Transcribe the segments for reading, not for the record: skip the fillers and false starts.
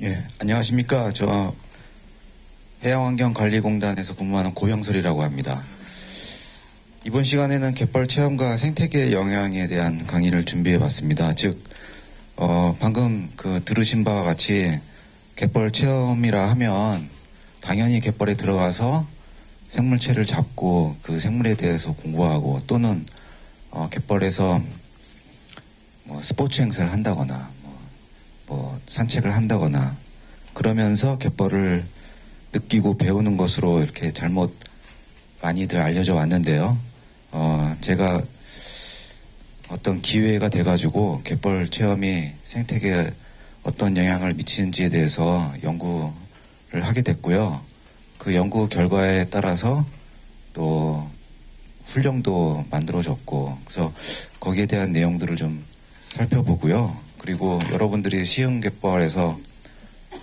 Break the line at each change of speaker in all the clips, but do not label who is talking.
예, 안녕하십니까. 저 해양환경관리공단에서 근무하는 고영설이라고 합니다. 이번 시간에는 갯벌 체험과 생태계의 영향에 대한 강의를 준비해봤습니다. 즉, 방금 들으신 바와 같이 갯벌 체험이라 하면 당연히 갯벌에 들어가서 생물체를 잡고 그 생물에 대해서 공부하고 또는 갯벌에서 스포츠 행사를 한다거나 산책을 한다거나 그러면서 갯벌을 느끼고 배우는 것으로 이렇게 잘못 많이들 알려져 왔는데요. 제가 어떤 기회가 돼가지고 갯벌 체험이 생태계에 어떤 영향을 미치는지에 대해서 연구를 하게 됐고요. 그 연구 결과에 따라서 또 훈령도 만들어졌고 그래서 거기에 대한 내용들을 좀 살펴보고요. 그리고 여러분들이 시흥갯벌에서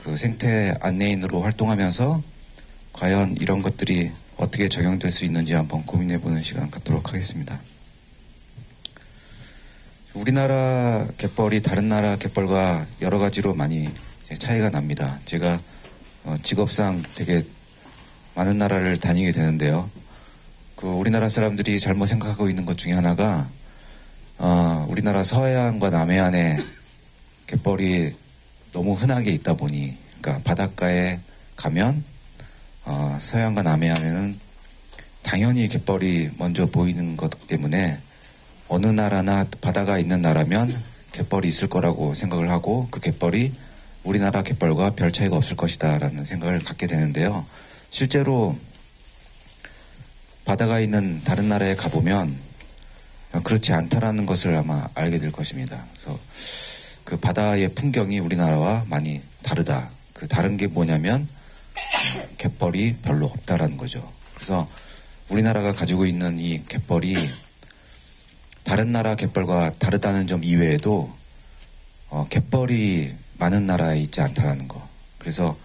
그 생태 안내인으로 활동하면서 과연 이런 것들이 어떻게 적용될 수 있는지 한번 고민해보는 시간 갖도록 하겠습니다. 우리나라 갯벌이 다른 나라 갯벌과 여러 가지로 많이 차이가 납니다. 제가 직업상 되게 많은 나라를 다니게 되는데요. 우리나라 사람들이 잘못 생각하고 있는 것 중에 하나가 우리나라 서해안과 남해안에 갯벌이 너무 흔하게 있다 보니, 그러니까 바닷가에 가면 서해안과 남해안에는 당연히 갯벌이 먼저 보이는 것 때문에 어느 나라나 바다가 있는 나라면 갯벌이 있을 거라고 생각을 하고 그 갯벌이 우리나라 갯벌과 별 차이가 없을 것이다라는 생각을 갖게 되는데요. 실제로 바다가 있는 다른 나라에 가보면 그렇지 않다라는 것을 아마 알게 될 것입니다. 그래서 그 바다의 풍경이 우리나라와 많이 다르다. 그 다른 게 뭐냐면 갯벌이 별로 없다라는 거죠. 그래서 우리나라가 가지고 있는 이 갯벌이 다른 나라 갯벌과 다르다는 점 이외에도 갯벌이 많은 나라에 있지 않다라는 거. 그래서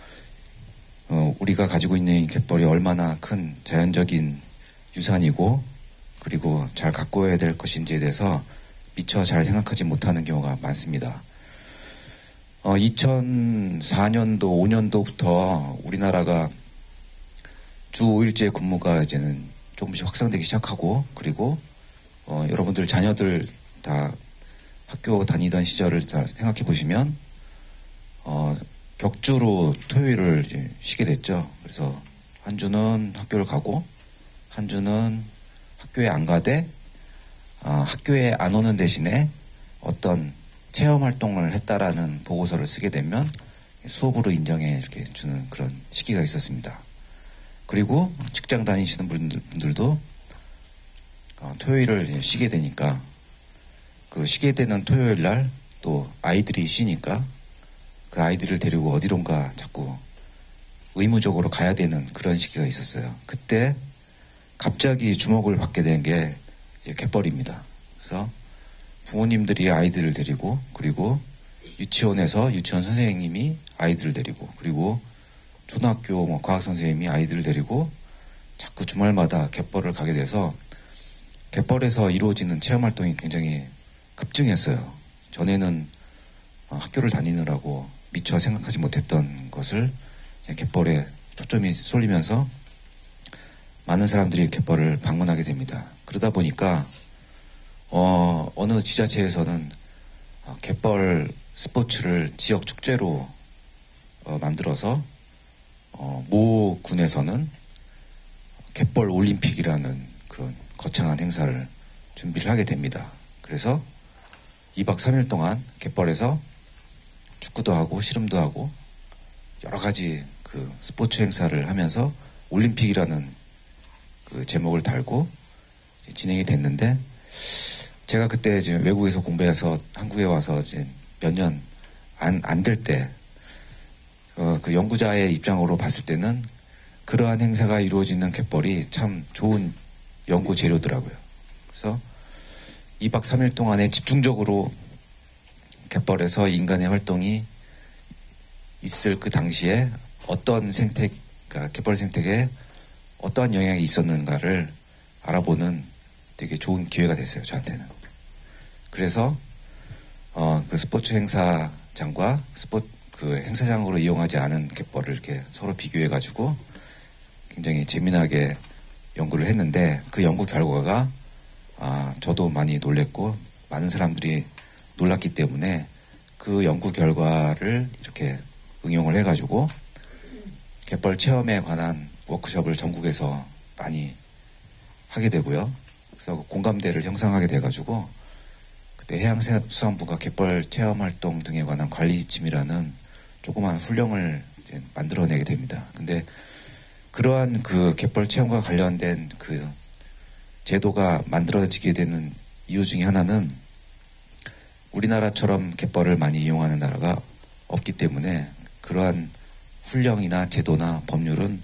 우리가 가지고 있는 이 갯벌이 얼마나 큰 자연적인 유산이고 그리고 잘 가꿔야 될 것인지에 대해서 미처 잘 생각하지 못하는 경우가 많습니다. 2004년도, 5년도부터 우리나라가 주 5일제 근무가 이제는 조금씩 확산되기 시작하고 그리고 여러분들 자녀들 다 학교 다니던 시절을 다 생각해 보시면 격주로 토요일을 이제 쉬게 됐죠. 그래서 한 주는 학교를 가고 한 주는 학교에 안 가되 학교에 안 오는 대신에 어떤 체험 활동을 했다라는 보고서를 쓰게 되면 수업으로 인정해 이렇게 주는 그런 시기가 있었습니다. 그리고 직장 다니시는 분들도 토요일을 쉬게 되니까 그 쉬게 되는 토요일 날 또 아이들이 쉬니까 그 아이들을 데리고 어디론가 자꾸 의무적으로 가야 되는 그런 시기가 있었어요. 그때 갑자기 주목을 받게 된 게 갯벌입니다. 그래서 부모님들이 아이들을 데리고 그리고 유치원에서 유치원 선생님이 아이들을 데리고 그리고 초등학교 과학 선생님이 아이들을 데리고 자꾸 주말마다 갯벌을 가게 돼서 갯벌에서 이루어지는 체험 활동이 굉장히 급증했어요. 전에는 학교를 다니느라고 미처 생각하지 못했던 것을 갯벌에 초점이 쏠리면서 많은 사람들이 갯벌을 방문하게 됩니다. 그러다 보니까 어느 지자체에서는 갯벌 스포츠를 지역 축제로 만들어서 모 군에서는 갯벌 올림픽이라는 그런 거창한 행사를 준비를 하게 됩니다. 그래서 2박 3일 동안 갯벌에서 축구도 하고 씨름도 하고 여러 가지 그 스포츠 행사를 하면서 올림픽이라는 그 제목을 달고 진행이 됐는데 제가 그때 이제 외국에서 공부해서 한국에 와서 이제 몇 년 안 될 때 그 연구자의 입장으로 봤을 때는 그러한 행사가 이루어지는 갯벌이 참 좋은 연구 재료더라고요. 그래서 2박 3일 동안에 집중적으로 갯벌에서 인간의 활동이 있을 그 당시에 어떤 그러니까 갯벌 생태계에 어떠한 영향이 있었는가를 알아보는 되게 좋은 기회가 됐어요, 저한테는. 그래서 그 스포츠 행사장과 그 행사장으로 이용하지 않은 갯벌을 이렇게 서로 비교해가지고 굉장히 재미나게 연구를 했는데 그 연구 결과가 저도 많이 놀랬고 많은 사람들이 놀랐기 때문에 그 연구 결과를 이렇게 응용을 해가지고 갯벌 체험에 관한 워크숍을 전국에서 많이 하게 되고요. 그래서 공감대를 형성하게 돼가지고 그때 해양수산부가 갯벌 체험활동 등에 관한 관리지침이라는 조그만 훈령을 이제 만들어내게 됩니다. 근데 그러한 그 갯벌 체험과 관련된 그 제도가 만들어지게 되는 이유 중에 하나는 우리나라처럼 갯벌을 많이 이용하는 나라가 없기 때문에 그러한 훈령이나 제도나 법률은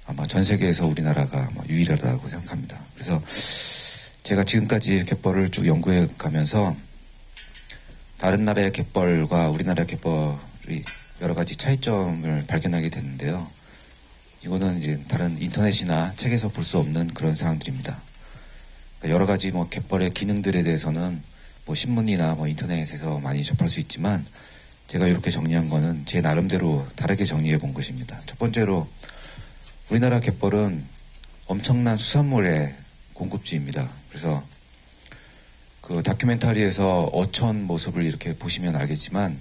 아마 전 세계에서 우리나라가 유일하다고 생각합니다. 그래서 제가 지금까지 갯벌을 쭉 연구해 가면서 다른 나라의 갯벌과 우리나라 갯벌이 여러 가지 차이점을 발견하게 됐는데요. 이거는 이제 다른 인터넷이나 책에서 볼 수 없는 그런 사항들입니다. 그러니까 여러 가지 갯벌의 기능들에 대해서는 신문이나 인터넷에서 많이 접할 수 있지만 제가 이렇게 정리한 거는 제 나름대로 다르게 정리해 본 것입니다. 첫 번째로 우리나라 갯벌은 엄청난 수산물의 공급지입니다. 그래서 그 다큐멘터리에서 어촌 모습을 이렇게 보시면 알겠지만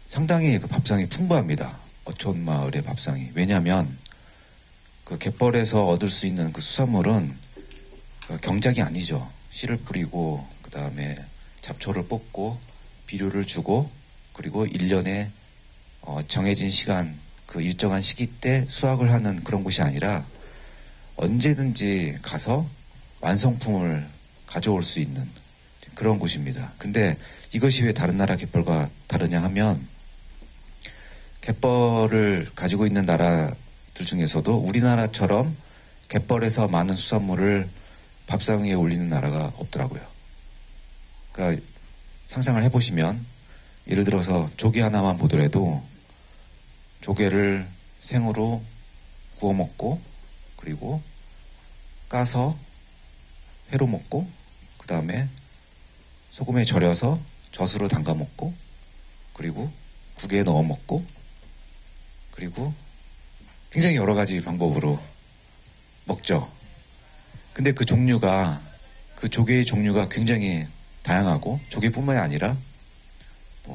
상당히 그 밥상이 풍부합니다. 어촌 마을의 밥상이. 왜냐하면 그 갯벌에서 얻을 수 있는 그 수산물은 경작이 아니죠. 씨를 뿌리고 그 다음에 잡초를 뽑고 비료를 주고 그리고 1년에 정해진 시간 그 일정한 시기 때 수확을 하는 그런 곳이 아니라 언제든지 가서 완성품을 가져올 수 있는 그런 곳입니다. 근데 이것이 왜 다른 나라 갯벌과 다르냐 하면 갯벌을 가지고 있는 나라들 중에서도 우리나라처럼 갯벌에서 많은 수산물을 밥상 위에 올리는 나라가 없더라고요. 그러니까 상상을 해보시면 예를 들어서 조개 하나만 보더라도 조개를 생으로 구워 먹고 그리고 까서 회로 먹고 그 다음에 소금에 절여서 젖으로 담가 먹고 그리고 국에 넣어 먹고 그리고 굉장히 여러 가지 방법으로 먹죠. 근데 그 조개의 종류가 굉장히 다양하고 조개뿐만이 아니라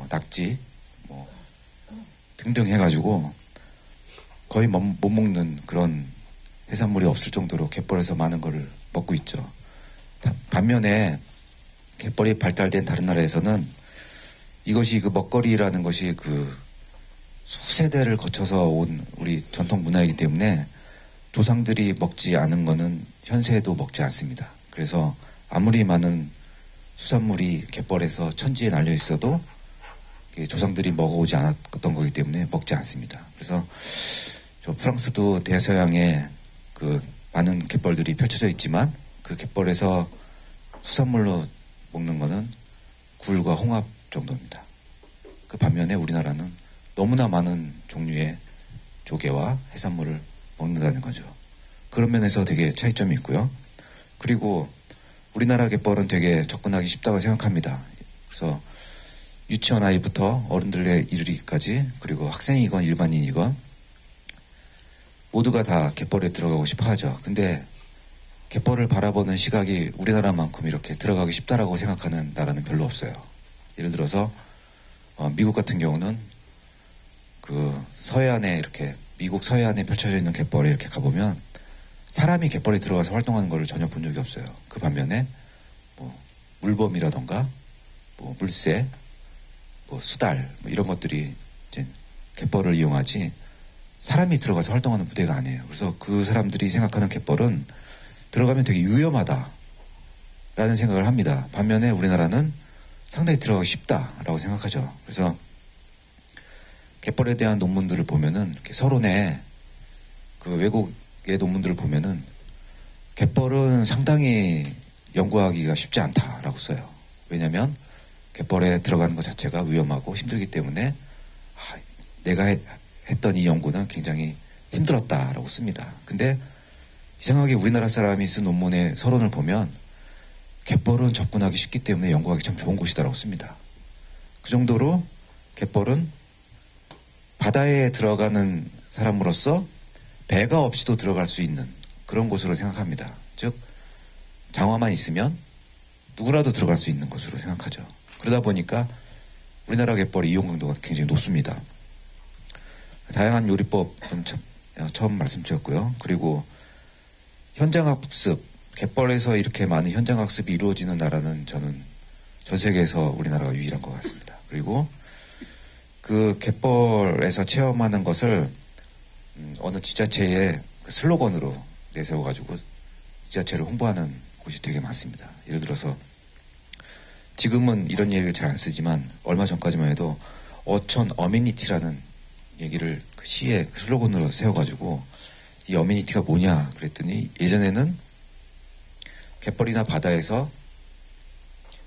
낙지 등등 해가지고 거의 못 먹는 그런 해산물이 없을 정도로 갯벌에서 많은 거를 먹고 있죠. 반면에 갯벌이 발달된 다른 나라에서는 이것이 그 먹거리라는 것이 그 수세대를 거쳐서 온 우리 전통 문화이기 때문에 조상들이 먹지 않은 거는 현세에도 먹지 않습니다. 그래서 아무리 많은 수산물이 갯벌에서 천지에 날려 있어도 조상들이 먹어오지 않았던 거기 때문에 먹지 않습니다. 그래서 프랑스도 대서양에 그 많은 갯벌들이 펼쳐져 있지만 그 갯벌에서 수산물로 먹는 거는 굴과 홍합 정도입니다. 그 반면에 우리나라는 너무나 많은 종류의 조개와 해산물을 먹는다는 거죠. 그런 면에서 되게 차이점이 있고요. 그리고 우리나라 갯벌은 되게 접근하기 쉽다고 생각합니다. 그래서 유치원 아이부터 어른들에 이르기까지 그리고 학생이건 일반인이건 모두가 다 갯벌에 들어가고 싶어 하죠. 근데 갯벌을 바라보는 시각이 우리나라만큼 이렇게 들어가기 쉽다라고 생각하는 나라는 별로 없어요. 예를 들어서 미국 같은 경우는 그 서해안에 이렇게 미국 서해안에 펼쳐져 있는 갯벌에 이렇게 가보면 사람이 갯벌에 들어가서 활동하는 걸 전혀 본 적이 없어요. 그 반면에 물범이라던가 물새, 수달 이런 것들이 이제 갯벌을 이용하지 사람이 들어가서 활동하는 부대가 아니에요. 그래서 그 사람들이 생각하는 갯벌은 들어가면 되게 위험하다라는 생각을 합니다. 반면에 우리나라는 상당히 들어가기 쉽다라고 생각하죠. 그래서 갯벌에 대한 논문들을 보면은 이렇게 서론에 그 외국의 논문들을 보면은 갯벌은 상당히 연구하기가 쉽지 않다라고 써요. 왜냐하면 갯벌에 들어가는 것 자체가 위험하고 힘들기 때문에 내가 했던 이 연구는 굉장히 힘들었다라고 씁니다. 근데 이상하게 우리나라 사람이 쓴 논문의 서론을 보면 갯벌은 접근하기 쉽기 때문에 연구하기 참 좋은 곳이다라고 씁니다. 그 정도로 갯벌은 바다에 들어가는 사람으로서 배가 없이도 들어갈 수 있는 그런 곳으로 생각합니다. 즉 장화만 있으면 누구라도 들어갈 수 있는 곳으로 생각하죠. 그러다 보니까 우리나라 갯벌의 이용 강도가 굉장히 높습니다. 다양한 요리법은 처음 말씀드렸고요. 그리고 현장학습, 갯벌에서 이렇게 많은 현장학습이 이루어지는 나라는 저는 전 세계에서 우리나라가 유일한 것 같습니다. 그리고 그 갯벌에서 체험하는 것을 어느 지자체의 그 슬로건으로 내세워가지고 지자체를 홍보하는 곳이 되게 많습니다. 예를 들어서 지금은 이런 얘기를 잘 안 쓰지만 얼마 전까지만 해도 어촌 어미니티라는 얘기를 그 시의 슬로건으로 세워가지고 이 어미니티가 뭐냐 그랬더니 예전에는 갯벌이나 바다에서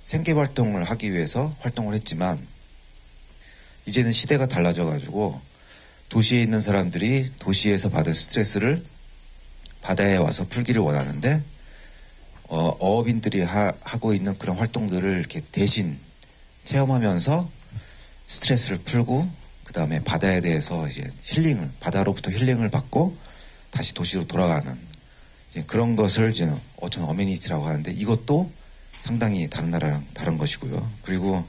생계활동을 하기 위해서 활동을 했지만 이제는 시대가 달라져가지고 도시에 있는 사람들이 도시에서 받은 스트레스를 바다에 와서 풀기를 원하는데 어업인들이 하고 있는 그런 활동들을 이렇게 대신 체험하면서 스트레스를 풀고 그 다음에 바다에 대해서 이제 바다로부터 힐링을 받고 다시 도시로 돌아가는 그런 것을 이제 어촌 어메니티라고 하는데 이것도 상당히 다른 나라랑 다른 것이고요. 그리고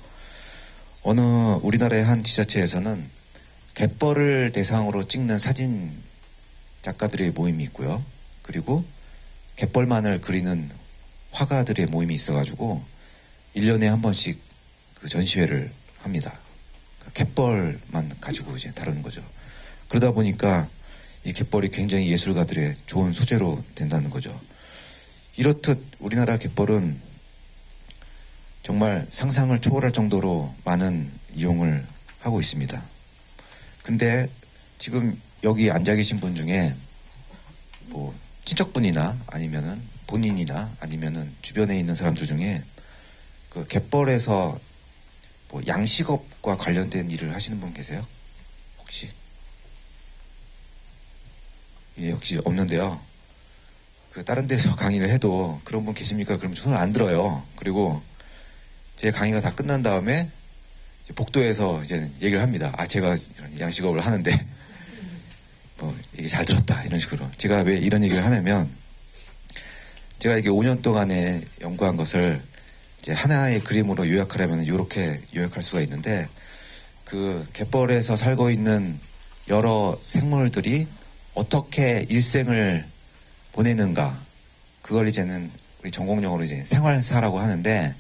어느 우리나라의 한 지자체에서는 갯벌을 대상으로 찍는 사진 작가들의 모임이 있고요. 그리고 갯벌만을 그리는 화가들의 모임이 있어가지고 1년에 한 번씩 그 전시회를 합니다. 갯벌만 가지고 이제 다루는 거죠. 그러다 보니까 이 갯벌이 굉장히 예술가들의 좋은 소재로 된다는 거죠. 이렇듯 우리나라 갯벌은 정말 상상을 초월할 정도로 많은 이용을 하고 있습니다. 근데 지금 여기 앉아 계신 분 중에 뭐 친척분이나 아니면은 본인이나 아니면은 주변에 있는 사람들 중에 그 갯벌에서 뭐 양식업과 관련된 일을 하시는 분 계세요? 혹시? 예, 혹시 없는데요. 그 다른 데서 강의를 해도 그런 분 계십니까? 그러면 손을 안 들어요. 그리고 제 강의가 다 끝난 다음에 이제 복도에서 이제 얘기를 합니다. 아, 제가 이런 양식업을 하는데 뭐 얘기 잘 들었다 이런 식으로. 제가 왜 이런 얘기를 하냐면 제가 이게 5년 동안에 연구한 것을 이제 하나의 그림으로 요약하려면 이렇게 요약할 수가 있는데 그 갯벌에서 살고 있는 여러 생물들이 어떻게 일생을 보내는가 그걸 이제는 우리 전공용어로 이제 생활사라고 하는데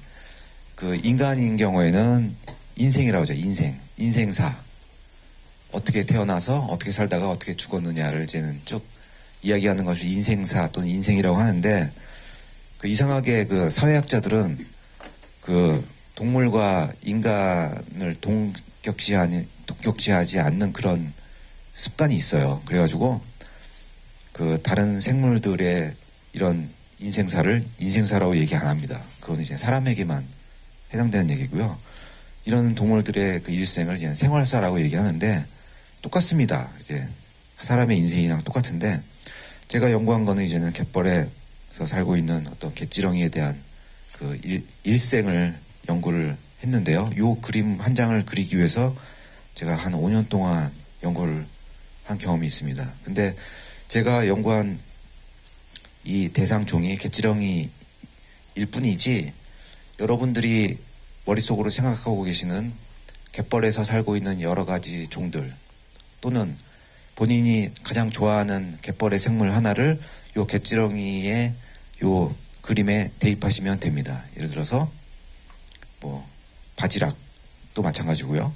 그 인간인 경우에는 인생이라고 하죠. 인생사 어떻게 태어나서 어떻게 살다가 어떻게 죽었느냐를 이제는 쭉 이야기하는 것을 인생사 또는 인생이라고 하는데 그 이상하게 그 사회학자들은 그 동물과 인간을 동격시하지 않는 그런 습관이 있어요. 그래가지고 그 다른 생물들의 이런 인생사를 인생사라고 얘기 안 합니다. 그건 이제 사람에게만 해당되는 얘기고요. 이런 동물들의 그 일생을 이제 생활사라고 얘기하는데 똑같습니다. 이제 사람의 인생이랑 똑같은데 제가 연구한 거는 이제는 갯벌에서 살고 있는 어떤 갯지렁이에 대한 그 일생을 연구를 했는데요. 요 그림 한 장을 그리기 위해서 제가 한 5년 동안 연구를 한 경험이 있습니다. 근데 제가 연구한 이 대상종이 갯지렁이일 뿐이지 여러분들이 머릿속으로 생각하고 계시는 갯벌에서 살고 있는 여러 가지 종들 또는 본인이 가장 좋아하는 갯벌의 생물 하나를 요 갯지렁이의 요 그림에 대입하시면 됩니다. 예를 들어서 뭐 바지락도 마찬가지고요.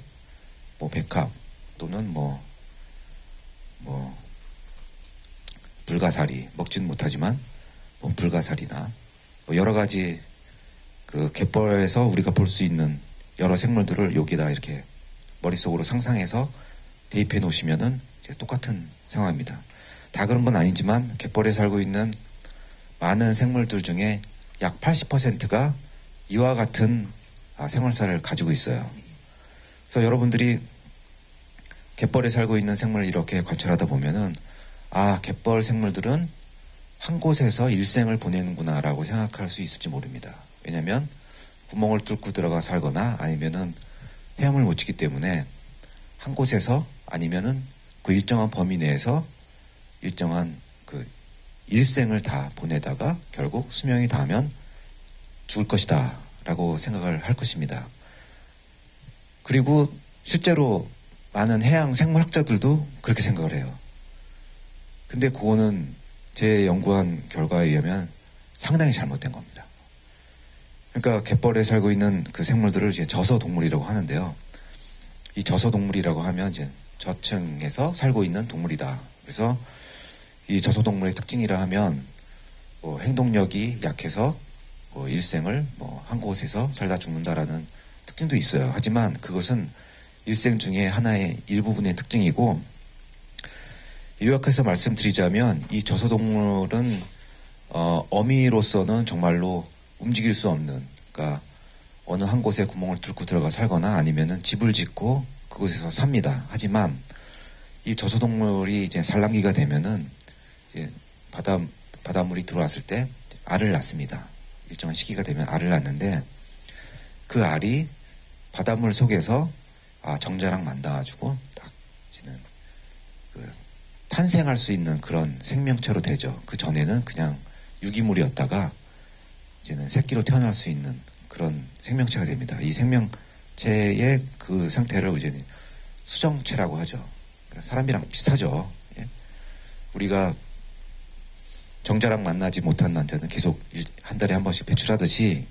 뭐 백합 또는 뭐 불가사리 먹지는 못하지만 뭐 불가사리나 뭐 여러 가지 그 갯벌에서 우리가 볼 수 있는 여러 생물들을 여기다 이렇게 머릿속으로 상상해서 대입해 놓으시면은 이제 똑같은 상황입니다. 다 그런 건 아니지만 갯벌에 살고 있는 많은 생물들 중에 약 80%가 이와 같은 생활사를 가지고 있어요. 그래서 여러분들이 갯벌에 살고 있는 생물을 이렇게 관찰하다 보면은 갯벌 생물들은 한 곳에서 일생을 보내는구나라고 생각할 수 있을지 모릅니다. 왜냐하면 구멍을 뚫고 들어가 살거나 아니면은 헤엄을 못 치기 때문에 한 곳에서 아니면은 그 일정한 범위 내에서 일정한 그 일생을 다 보내다가 결국 수명이 닿으면 죽을 것이다 라고 생각을 할 것입니다. 그리고 실제로 많은 해양 생물학자들도 그렇게 생각을 해요. 근데 그거는 제 연구한 결과에 의하면 상당히 잘못된 겁니다. 그러니까 갯벌에 살고 있는 그 생물들을 이제 저서동물이라고 하는데요. 이 저서동물이라고 하면 이제 저층에서 살고 있는 동물이다. 그래서 이 저서동물의 특징이라 하면 뭐 행동력이 약해서 뭐 일생을 뭐 한 곳에서 살다 죽는다라는 특징도 있어요. 하지만 그것은 일생 중에 하나의 일부분의 특징이고, 요약해서 말씀드리자면 이 저서동물은 어미로서는 정말로 움직일 수 없는, 그러니까 어느 한 곳에 구멍을 뚫고 들어가 살거나 아니면은 집을 짓고 그곳에서 삽니다. 하지만 이 저서동물이 이제 산란기가 되면은 이제 바닷물이 들어왔을 때 알을 낳습니다. 일정한 시기가 되면 알을 낳는데, 그 알이 바닷물 속에서 정자랑 만나가지고 딱 이제는 그 탄생할 수 있는 그런 생명체로 되죠. 그 전에는 그냥 유기물이었다가 이제는 새끼로 태어날 수 있는 그런 생명체가 됩니다. 이 생명체의 그 상태를 이제 수정체라고 하죠. 그러니까 사람이랑 비슷하죠. 예? 우리가 정자랑 만나지 못한 남자는 계속 한 달에 한 번씩 배출하듯이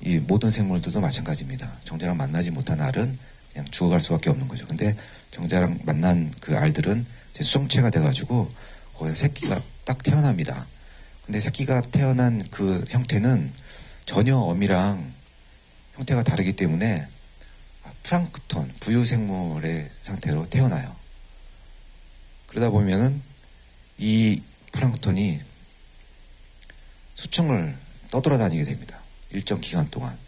이 모든 생물들도 마찬가지입니다. 정자랑 만나지 못한 알은 그냥 죽어갈 수밖에 없는 거죠. 근데 정자랑 만난 그 알들은 이제 수정체가 돼가지고 거기서 새끼가 딱 태어납니다. 근데 새끼가 태어난 그 형태는 전혀 어미랑 형태가 다르기 때문에 플랑크톤, 부유생물의 상태로 태어나요. 그러다 보면은 이 플랑크톤이 수층을 떠돌아다니게 됩니다. 일정 기간 동안.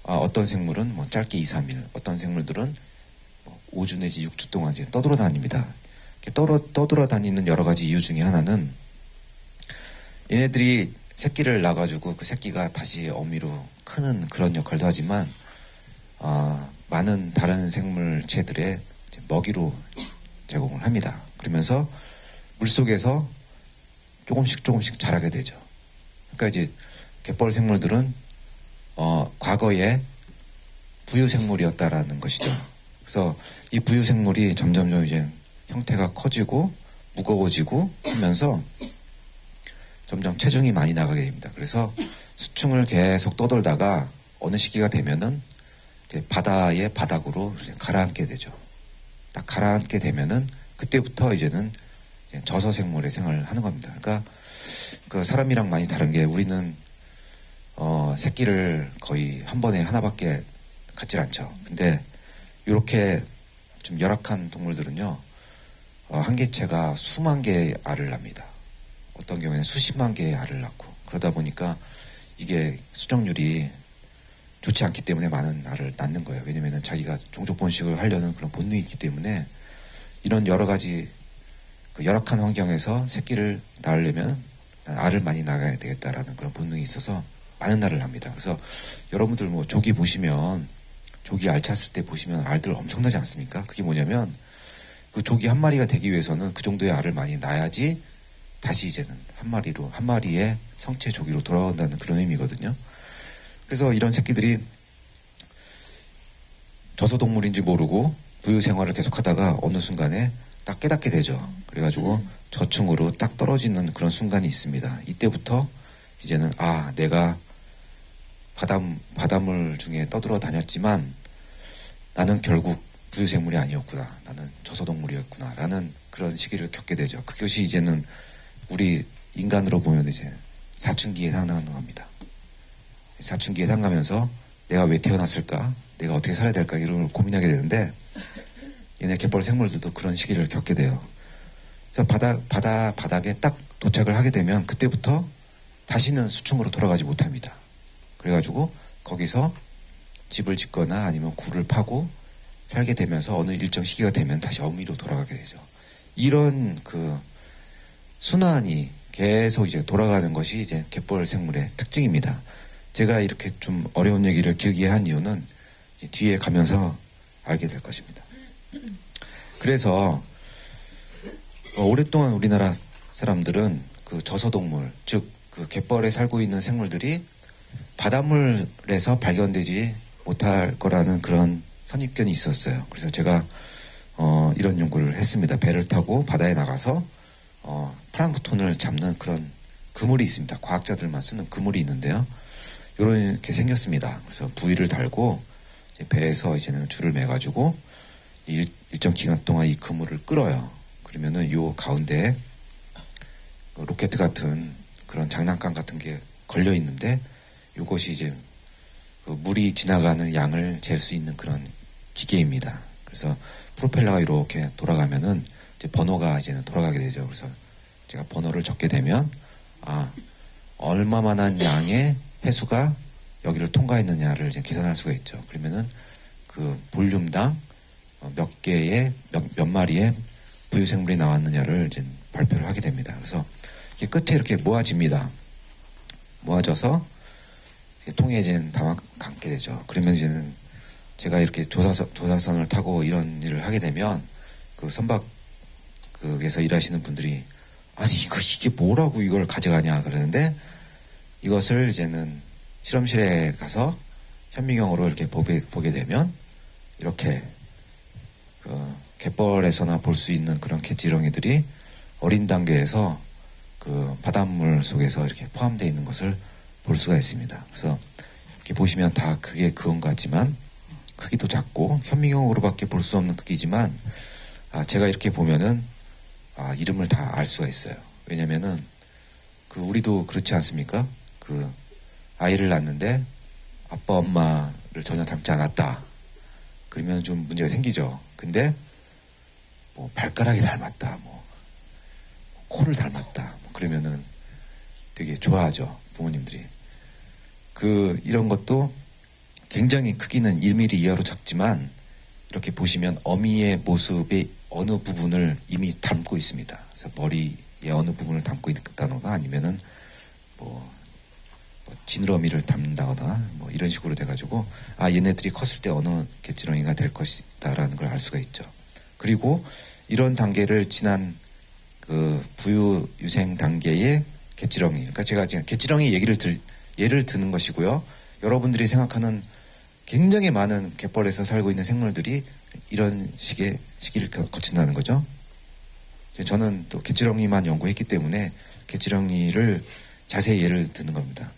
어떤 생물은 뭐 짧게 2, 3일, 어떤 생물들은 뭐 5주 내지 6주 동안 이제 떠돌아다닙니다. 떠돌아다니는 여러 가지 이유 중에 하나는 얘네들이 새끼를 낳아가지고 그 새끼가 다시 어미로 크는 그런 역할도 하지만 많은 다른 생물체들의 먹이로 제공을 합니다. 그러면서 물속에서 조금씩 자라게 되죠. 그러니까 이제 갯벌 생물들은 과거에 부유생물이었다라는 것이죠. 그래서 이 부유생물이 점점점 이제 형태가 커지고 무거워지고 하면서 점점 체중이 많이 나가게 됩니다. 그래서 수층을 계속 떠돌다가 어느 시기가 되면은 이제 바다의 바닥으로 가라앉게 되죠. 딱 가라앉게 되면은 그때부터 이제는 이제 저서생물의 생활을 하는 겁니다. 그러니까 그 사람이랑 많이 다른 게 우리는 새끼를 거의 한 번에 하나밖에 갖질 않죠. 근데 이렇게 좀 열악한 동물들은요, 한 개체가 수만 개의 알을 낳습니다. 어떤 경우에는 수십만 개의 알을 낳고, 그러다 보니까 이게 수정률이 좋지 않기 때문에 많은 알을 낳는 거예요. 왜냐면은 자기가 종족 번식을 하려는 그런 본능이 있기 때문에 이런 여러 가지 그 열악한 환경에서 새끼를 낳으려면 알을 많이 낳아야 되겠다라는 그런 본능이 있어서 많은 알을 낳습니다. 그래서 여러분들 뭐 조기 보시면, 조기 알 찼을 때 보시면 알들 엄청나지 않습니까? 그게 뭐냐면 그 조기 한 마리가 되기 위해서는 그 정도의 알을 많이 낳아야지 다시 이제는 한 마리의 성체 조기로 돌아온다는 그런 의미거든요. 그래서 이런 새끼들이 저서동물인지 모르고 부유 생활을 계속하다가 어느 순간에 딱 깨닫게 되죠. 그래가지고 저층으로 딱 떨어지는 그런 순간이 있습니다. 이때부터 이제는 내가 바닷물 중에 떠들어 다녔지만 나는 결국 부유생물이 아니었구나. 나는 저서동물이었구나. 라는 그런 시기를 겪게 되죠. 그것이 이제는 우리 인간으로 보면 이제 사춘기에 해당하는 겁니다. 사춘기에 해당하면서 내가 왜 태어났을까? 내가 어떻게 살아야 될까? 이런 걸 고민하게 되는데 얘네 갯벌 생물들도 그런 시기를 겪게 돼요. 그래서 바닥에 딱 도착을 하게 되면 그때부터 다시는 수층으로 돌아가지 못합니다. 그래가지고 거기서 집을 짓거나 아니면 굴을 파고 살게 되면서 어느 일정 시기가 되면 다시 어미로 돌아가게 되죠. 이런 그 순환이 계속 이제 돌아가는 것이 이제 갯벌 생물의 특징입니다. 제가 이렇게 좀 어려운 얘기를 길게 한 이유는 뒤에 가면서 알게 될 것입니다. 그래서 오랫동안 우리나라 사람들은 그 저서동물, 즉 그 갯벌에 살고 있는 생물들이 바닷물에서 발견되지 못할 거라는 그런 선입견이 있었어요. 그래서 제가 이런 연구를 했습니다. 배를 타고 바다에 나가서 플랑크톤을 잡는 그런 그물이 있습니다. 과학자들만 쓰는 그물이 있는데요. 이렇게 생겼습니다. 그래서 부위를 달고 이제 배에서 이제는 줄을 매가지고 일정 기간 동안 이 그물을 끌어요. 그러면은 요 가운데에 로켓 같은 그런 장난감 같은 게 걸려 있는데 이것이 이제 그 물이 지나가는 양을 잴 수 있는 그런 기계입니다. 그래서 프로펠러가 이렇게 돌아가면은 이제 번호가 이제는 돌아가게 되죠. 그래서 제가 번호를 적게 되면 얼마만한 양의 해수가 여기를 통과했느냐를 이제 계산할 수가 있죠. 그러면은 그 볼륨당 몇 마리의 부유생물이 나왔느냐를 이제 발표를 하게 됩니다. 그래서 이게 끝에 이렇게 모아집니다. 모아져서 통에 이제 담게 되죠. 그러면 이제는 제가 이렇게 조사선을 타고 이런 일을 하게 되면 그 선박에서 일하시는 분들이 아니 이게 뭐라고 이걸 가져가냐 그러는데 이것을 이제는 실험실에 가서 현미경으로 이렇게 보게 되면 이렇게 갯벌에서나 볼 수 있는 그런 갯지렁이들이 어린 단계에서 그 바닷물 속에서 이렇게 포함되어 있는 것을 볼 수가 있습니다. 그래서 이렇게 보시면 다 그게 그건 같지만 크기도 작고 현미경으로밖에 볼 수 없는 크기지만 제가 이렇게 보면은 이름을 다 알 수가 있어요. 왜냐면은 그 우리도 그렇지 않습니까? 그 아이를 낳는데 아빠 엄마를 전혀 닮지 않았다. 그러면 좀 문제가 생기죠. 근데 뭐 발가락이 닮았다. 뭐 코를 닮았다. 뭐 그러면은 되게 좋아하죠. 부모님들이. 이런 것도 굉장히 크기는 1mm 이하로 작지만 이렇게 보시면 어미의 모습의 어느 부분을 이미 닮고 있습니다. 그래서 머리의 어느 부분을 닮고 있다거나 아니면은 뭐 지느러미를 닮는다거나 뭐 이런 식으로 돼가지고 얘네들이 컸을 때 어느 갯지렁이가 될 것이다라는 걸 알 수가 있죠. 그리고 이런 단계를 지난 그 부유 유생 단계의 갯지렁이, 그러니까 제가 지금 갯지렁이 예를 드는 것이고요. 여러분들이 생각하는 굉장히 많은 갯벌에서 살고 있는 생물들이 이런 식의 시기를 거친다는 거죠. 저는 또 갯지렁이만 연구했기 때문에 갯지렁이를 자세히 예를 드는 겁니다.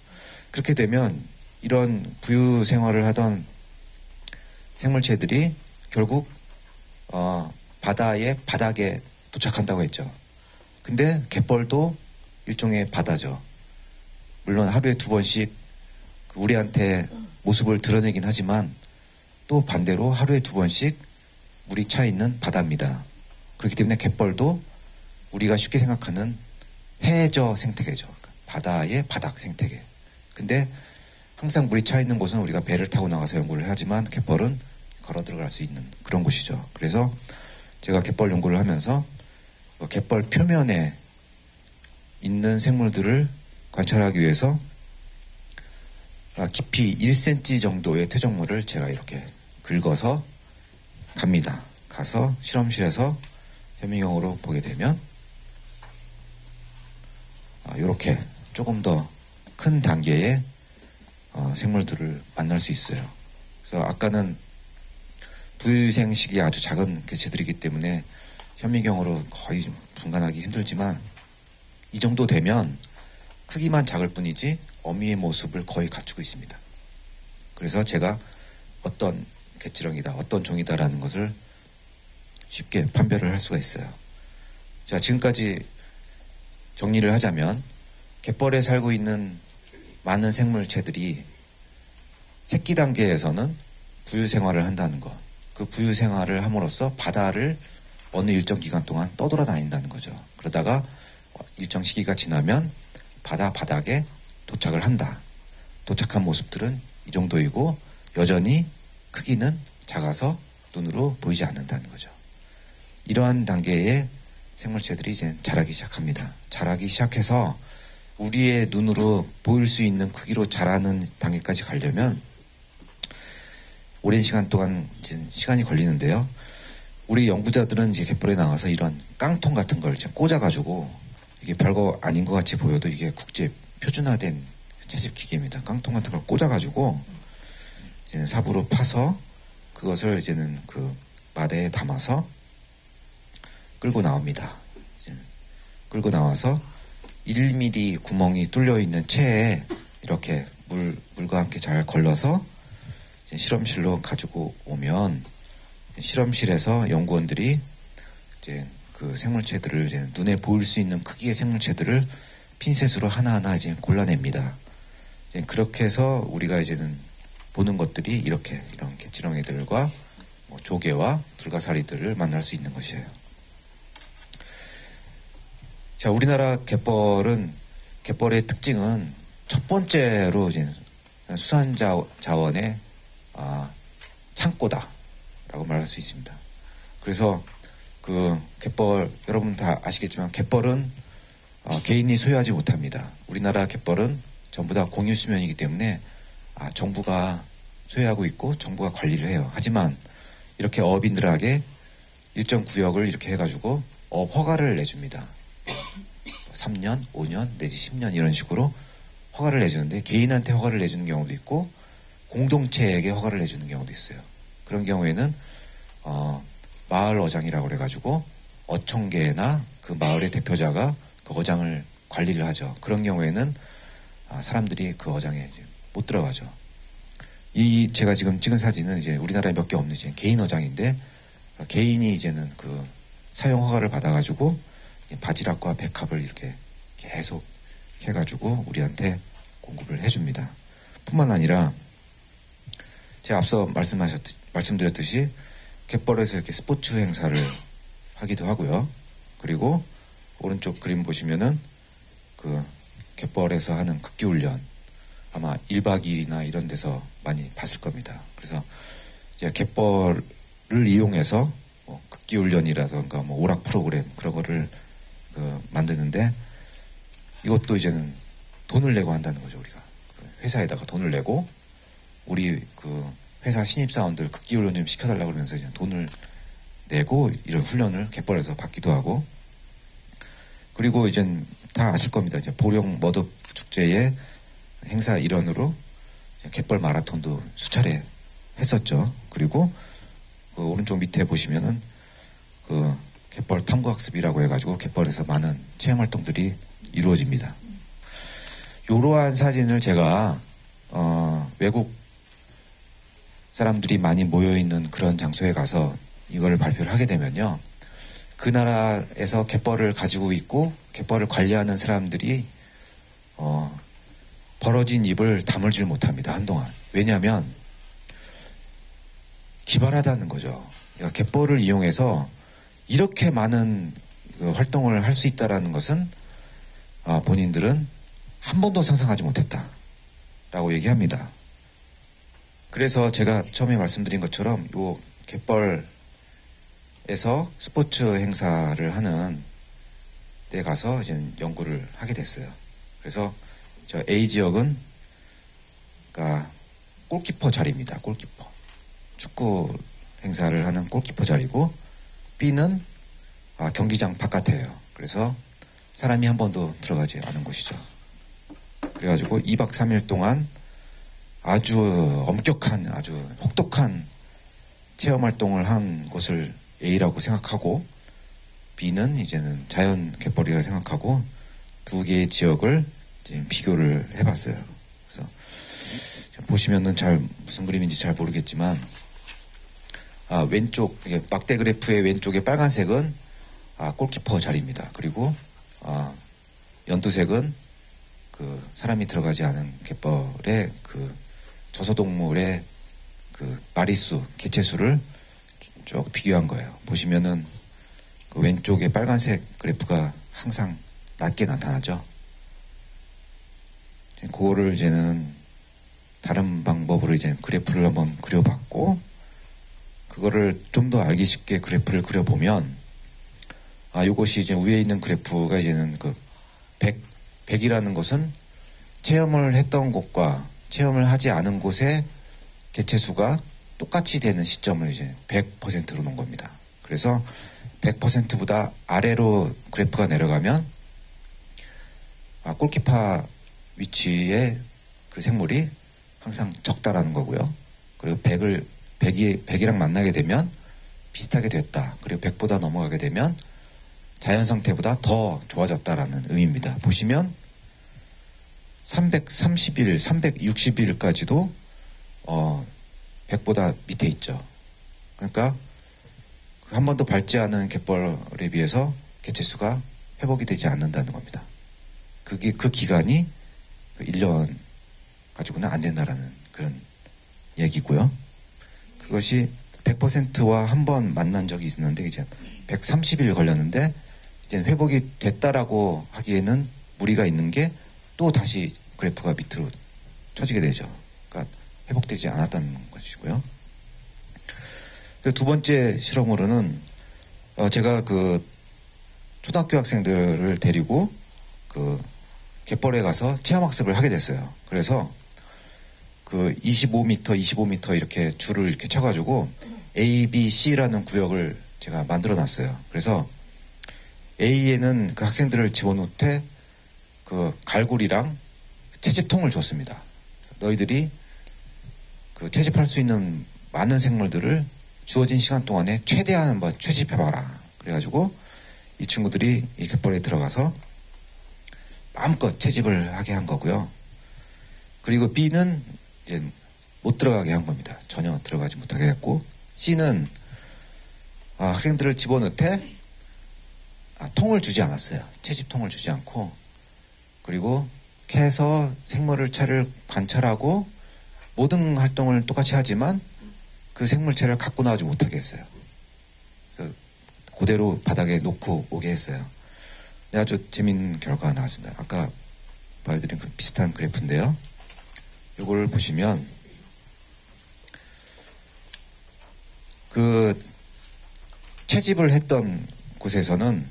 그렇게 되면 이런 부유 생활을 하던 생물체들이 결국 바다의 바닥에 도착한다고 했죠. 근데 갯벌도 일종의 바다죠. 물론 하루에 2번씩 우리한테 모습을 드러내긴 하지만 또 반대로 하루에 2번씩 물이 차 있는 바다입니다. 그렇기 때문에 갯벌도 우리가 쉽게 생각하는 해저 생태계죠. 바다의 바닥 생태계. 근데 항상 물이 차 있는 곳은 우리가 배를 타고 나가서 연구를 하지만 갯벌은 걸어 들어갈 수 있는 그런 곳이죠. 그래서 제가 갯벌 연구를 하면서 갯벌 표면에 있는 생물들을 관찰하기 위해서 깊이 1cm 정도의 퇴적물을 제가 이렇게 긁어서 갑니다. 가서 실험실에서 현미경으로 보게 되면 이렇게 조금 더 큰 단계의 생물들을 만날 수 있어요. 그래서 아까는 부유생식이 아주 작은 개체들이기 때문에 현미경으로 거의 좀 분간하기 힘들지만 이 정도 되면 크기만 작을 뿐이지 어미의 모습을 거의 갖추고 있습니다. 그래서 제가 어떤 갯지렁이다, 어떤 종이다라는 것을 쉽게 판별을 할 수가 있어요. 자, 지금까지 정리를 하자면 갯벌에 살고 있는 많은 생물체들이 새끼 단계에서는 부유 생활을 한다는 것. 그 부유 생활을 함으로써 바다를 어느 일정 기간 동안 떠돌아다닌다는 거죠. 그러다가 일정 시기가 지나면 바닥에 도착을 한다. 도착한 모습들은 이 정도이고 여전히 크기는 작아서 눈으로 보이지 않는다는 거죠. 이러한 단계의 생물체들이 이제 자라기 시작합니다. 자라기 시작해서 우리의 눈으로 보일 수 있는 크기로 자라는 단계까지 가려면 오랜 시간 동안 이제 시간이 걸리는데요. 우리 연구자들은 이제 갯벌에 나가서 이런 깡통 같은 걸 이제 꽂아가지고 이게 별거 아닌 것 같이 보여도 이게 국제 표준화된 채집 기계입니다. 깡통 같은 걸 꽂아가지고 이제는 삽으로 파서 그것을 이제는 그 마대에 담아서 끌고 나옵니다. 끌고 나와서 1mm 구멍이 뚫려 있는 체에 이렇게 물과 함께 잘 걸러서 이제 실험실로 가지고 오면 실험실에서 연구원들이 이제 그 생물체들을 이제 눈에 보일 수 있는 크기의 생물체들을 핀셋으로 하나하나 이제 골라냅니다. 이제 그렇게 해서 우리가 이제는 보는 것들이 이렇게 이런 개치렁이들과 뭐 조개와 불가사리들을 만날 수 있는 것이에요. 자, 우리나라 갯벌의 특징은 첫 번째로 이제 수산자원의 창고다라고 말할 수 있습니다. 그래서 그 갯벌 여러분 다 아시겠지만 갯벌은 개인이 소유하지 못합니다. 우리나라 갯벌은 전부 다 공유 수면이기 때문에 정부가 소유하고 있고 정부가 관리를 해요. 하지만 이렇게 어업인들에게 일정 구역을 이렇게 해가지고 어업 허가를 내줍니다. 3년, 5년, 내지 10년 이런 식으로 허가를 내주는데 개인한테 허가를 내주는 경우도 있고 공동체에게 허가를 내주는 경우도 있어요. 그런 경우에는 마을 어장이라고 그래가지고 어청계나 그 마을의 대표자가 그 어장을 관리를 하죠. 그런 경우에는 사람들이 그 어장에 못 들어가죠. 제가 지금 찍은 사진은 이제 우리나라에 몇 개 없는 이제 개인 어장인데 개인이 이제는 그 사용 허가를 받아가지고 바지락과 백합을 이렇게 계속 해가지고 우리한테 공급을 해줍니다. 뿐만 아니라 제가 앞서 말씀드렸듯이 갯벌에서 이렇게 스포츠 행사를 하기도 하고요. 그리고 오른쪽 그림 보시면은 그 갯벌에서 하는 극기훈련 아마 1박 2일이나 이런 데서 많이 봤을 겁니다. 그래서 이제 갯벌을 이용해서 뭐 극기훈련이라던가 뭐 오락 프로그램 그런 거를 만드는데 이것도 이제는 돈을 내고 한다는 거죠. 우리가 회사에다가 돈을 내고 우리 그 회사 신입사원들 극기훈련 좀 시켜달라고 그러면서 이제 돈을 내고 이런 훈련을 갯벌에서 받기도 하고 그리고 이젠 다 아실 겁니다. 이제 보령 머드 축제의 행사 일환으로 갯벌 마라톤도 수차례 했었죠. 그리고 그 오른쪽 밑에 보시면은 그 갯벌 탐구학습이라고 해가지고 갯벌에서 많은 체험활동들이 이루어집니다. 이러한 사진을 제가 외국 사람들이 많이 모여있는 그런 장소에 가서 이거를 발표를 하게 되면요. 그 나라에서 갯벌을 가지고 있고 갯벌을 관리하는 사람들이 벌어진 입을 다물질 못합니다. 한동안. 왜냐하면 기발하다는 거죠. 그러니까 갯벌을 이용해서 이렇게 많은 활동을 할 수 있다는 것은 본인들은 한 번도 상상하지 못했다라고 얘기합니다. 그래서 제가 처음에 말씀드린 것처럼 이 갯벌에서 스포츠 행사를 하는 데 가서 이제 연구를 하게 됐어요. 그래서 저 A 지역은 그러니까 골키퍼 자리입니다. 골키퍼. 축구 행사를 하는 골키퍼 자리고 B는 경기장 바깥이에요. 그래서 사람이 한 번도 들어가지 않은 곳이죠. 그래가지고 2박 3일 동안 아주 엄격한 아주 혹독한 체험활동을 한 곳을 A라고 생각하고 B는 이제는 자연 갯벌이라고 생각하고 두 개의 지역을 지금 비교를 해봤어요. 그래서 보시면은 무슨 그림인지 잘 모르겠지만 왼쪽 막대 그래프의 왼쪽에 빨간색은 골키퍼 자리입니다. 그리고 연두색은 그 사람이 들어가지 않은 갯벌의 그 저소동물의 그 마리수, 개체수를 쭉 비교한 거예요. 보시면은 그 왼쪽에 빨간색 그래프가 항상 낮게 나타나죠. 그거를 이제는 다른 방법으로 이제 그래프를 한번 그려봤고 그거를 좀 더 알기 쉽게 그래프를 그려보면 요것이 이제 위에 있는 그래프가 이제는 그 100이라는 것은 체험을 했던 곳과 체험을 하지 않은 곳의 개체수가 똑같이 되는 시점을 이제 100%로 놓은 겁니다. 그래서 100%보다 아래로 그래프가 내려가면 골키파 위치에 그 생물이 항상 적다라는 거고요. 그리고 100이랑 만나게 되면 비슷하게 됐다. 그리고 100보다 넘어가게 되면 자연 상태보다 더 좋아졌다라는 의미입니다. 보시면 330일, 360일까지도 100보다 밑에 있죠. 그러니까 한 번도 밟지 않은 갯벌에 비해서 개체수가 회복이 되지 않는다는 겁니다. 그 기간이 1년 가지고는 안 된다라는 그런 얘기고요. 그것이 100%와 한 번 만난 적이 있었는데 이제 130일 걸렸는데 이제 회복이 됐다라고 하기에는 무리가 있는 게 또 다시 그래프가 밑으로 처지게 되죠. 그러니까 회복되지 않았다는 것이고요. 두 번째 실험으로는 제가 그 초등학교 학생들을 데리고 그 갯벌에 가서 체험학습을 하게 됐어요. 그래서 그 25m 이렇게 줄을 이렇게 쳐가지고 A, B, C라는 구역을 제가 만들어 놨어요. 그래서 A에는 그 학생들을 집어넣을 때 그 갈고리랑 채집통을 줬습니다. 너희들이 그 채집할 수 있는 많은 생물들을 주어진 시간 동안에 최대한 한번 채집해봐라. 그래가지고 이 친구들이 이 갯벌에 들어가서 마음껏 채집을 하게 한 거고요. 그리고 B는 이제 못 들어가게 한 겁니다. 전혀 들어가지 못하게 했고, C는 학생들을 집어넣되 통을 주지 않았어요. 채집통을 주지 않고, 그리고 캐서 생물을 채를 관찰하고 모든 활동을 똑같이 하지만 그 생물체를 갖고 나오지 못하게 했어요. 그래서 그대로 바닥에 놓고 오게 했어요. 아주 재밌는 결과가 나왔습니다. 아까 보여드린 그 비슷한 그래프인데요. 이걸 보시면 그 채집을 했던 곳에서는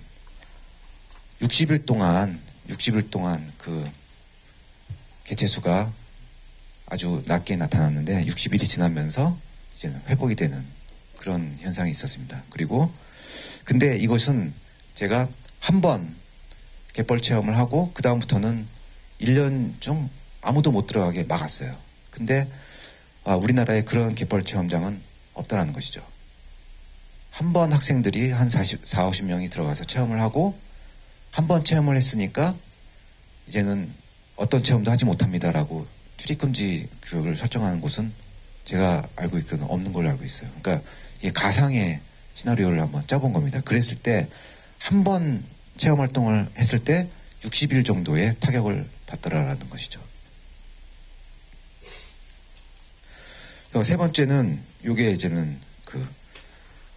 60일 동안 그 개체수가 아주 낮게 나타났는데 60일이 지나면서 이제는 회복이 되는 그런 현상이 있었습니다. 그리고 근데 이것은 제가 한 번 갯벌 체험을 하고 그 다음부터는 1년 중 아무도 못 들어가게 막았어요. 근데 우리나라에 그런 갯벌 체험장은 없다라는 것이죠. 한 번 학생들이 한 50명이 들어가서 체험을 하고 한 번 체험을 했으니까 이제는 어떤 체험도 하지 못합니다라고 출입금지 구역을 설정하는 곳은 제가 알고 있기로는 없는 걸로 알고 있어요. 그러니까 이게 가상의 시나리오를 한번 짜본 겁니다. 그랬을 때 한 번 체험 활동을 했을 때 60일 정도의 타격을 받더라라는 것이죠. 세 번째는 이게 이제는 그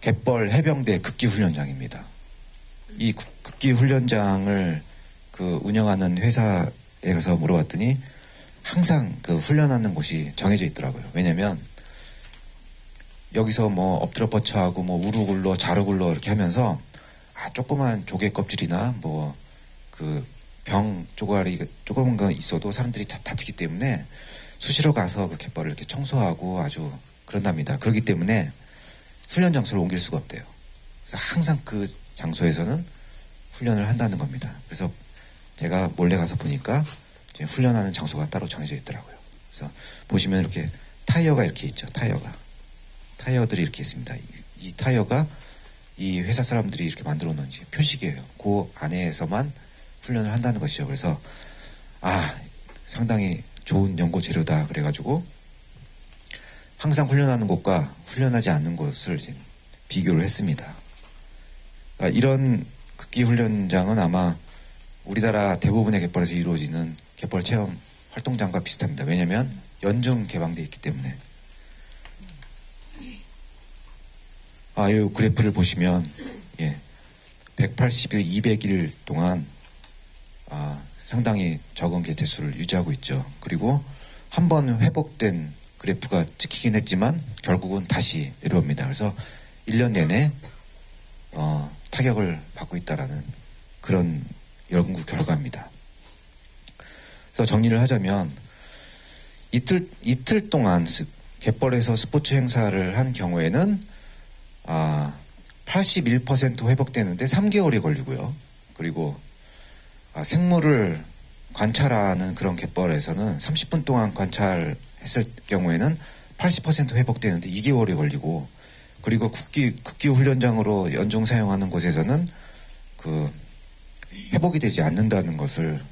갯벌 해병대 극기훈련장입니다. 이 극기훈련장을 그 운영하는 회사에 가서 물어봤더니 항상 그 훈련하는 곳이 정해져 있더라고요. 왜냐면 여기서 뭐 엎드려 뻗쳐하고 뭐 우르굴러 자르굴러 이렇게 하면서 조그만 조개 껍질이나 뭐 그 병 쪼가리 조그만 거 있어도 사람들이 다 다치기 때문에 수시로 가서 그 갯벌을 이렇게 청소하고 아주 그런답니다. 그렇기 때문에 훈련 장소를 옮길 수가 없대요. 그래서 항상 그 장소에서는 훈련을 한다는 겁니다. 그래서 제가 몰래 가서 보니까 훈련하는 장소가 따로 정해져 있더라고요. 그래서 보시면 이렇게 타이어가 이렇게 있죠. 타이어들이 이렇게 있습니다. 이 타이어가 이 회사 사람들이 이렇게 만들어 놓은 표식이에요. 그 안에서만 훈련을 한다는 것이죠. 그래서 상당히 좋은 연구 재료다 그래가지고 항상 훈련하는 곳과 훈련하지 않는 곳을 지금 비교를 했습니다. 이런 극기훈련장은 아마 우리나라 대부분의 갯벌에서 이루어지는 갯벌 체험 활동장과 비슷합니다. 왜냐하면 연중 개방되어 있기 때문에. 이 그래프를 보시면 180일, 200일 동안 상당히 적은 개체수를 유지하고 있죠. 그리고 한 번 회복된 그래프가 찍히긴 했지만 결국은 다시 내려옵니다. 그래서 1년 내내 타격을 받고 있다라는 그런 연구 결과입니다. 그래서 정리를 하자면 이틀 동안 갯벌에서 스포츠 행사를 한 경우에는 81% 회복되는데 3개월이 걸리고요. 그리고 생물을 관찰하는 그런 갯벌에서는 30분 동안 관찰했을 경우에는 80% 회복되는데 2개월이 걸리고, 그리고 국기 훈련장으로 연중 사용하는 곳에서는 그 회복이 되지 않는다는 것을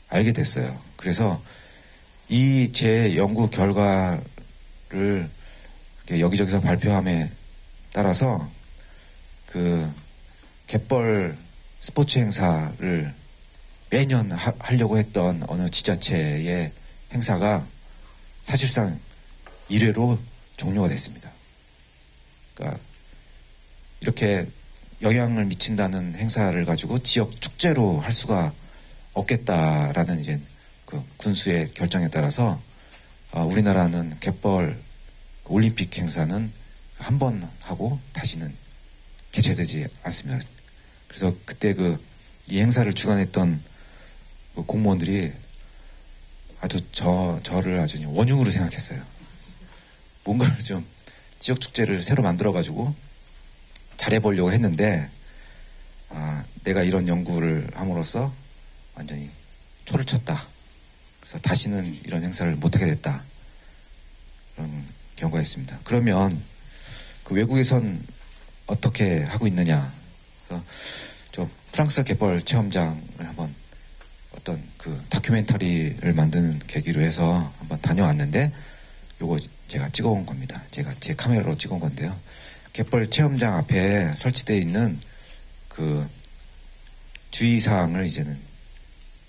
알게 됐어요. 그래서 이 제 연구 결과를 여기저기서 발표함에 따라서 그 갯벌 스포츠 행사를 매년 하려고 했던 어느 지자체의 행사가 사실상 1회로 종료가 됐습니다. 그러니까 이렇게 영향을 미친다는 행사를 가지고 지역 축제로 할 수가 없겠다라는 이제 그 군수의 결정에 따라서 우리나라는 갯벌 올림픽 행사는 한 번 하고 다시는 개최되지 않습니다. 그래서 그때 이 행사를 주관했던 그 공무원들이 아주 저를 아주 원흉으로 생각했어요. 뭔가를 좀 지역 축제를 새로 만들어가지고 잘해보려고 했는데, 내가 이런 연구를 함으로써 완전히 초를 쳤다. 그래서 다시는 이런 행사를 못하게 됐다. 그런 경우가 있습니다. 그러면 그 외국에선 어떻게 하고 있느냐. 그래서 저 프랑스 갯벌 체험장을 한번 어떤 그 다큐멘터리를 만드는 계기로 해서 한번 다녀왔는데, 요거 제가 찍어온 겁니다. 제가 제 카메라로 찍어온 건데요. 갯벌 체험장 앞에 설치되어 있는 그 주의사항을 이제는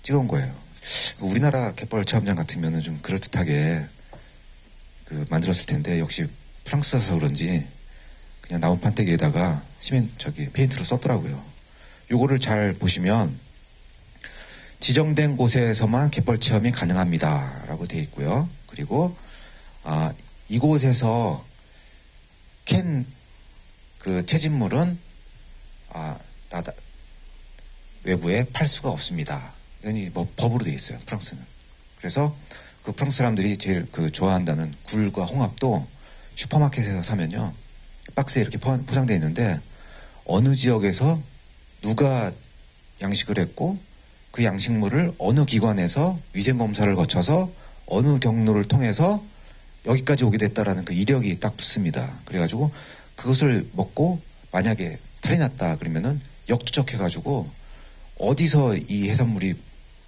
찍어온 거예요. 우리나라 갯벌 체험장 같으면은 좀 그럴듯하게 그 만들었을 텐데, 역시 프랑스라서 그런지 그냥 나무 판때기에다가 페인트로 썼더라고요. 요거를 잘 보시면 지정된 곳에서만 갯벌 체험이 가능합니다. 라고 되어 있고요. 그리고, 이곳에서 그 채집물은, 외부에 팔 수가 없습니다. 이건 법으로 되어 있어요. 프랑스는. 그래서 그 프랑스 사람들이 제일 좋아한다는 굴과 홍합도 슈퍼마켓에서 사면요, 박스에 이렇게 포장되어 있는데, 어느 지역에서 누가 양식을 했고, 그 양식물을 어느 기관에서 위생검사를 거쳐서 어느 경로를 통해서 여기까지 오게 됐다라는 그 이력이 딱 붙습니다. 그래가지고 그것을 먹고 만약에 탈이 났다 그러면은 역추적해가지고 어디서 이 해산물이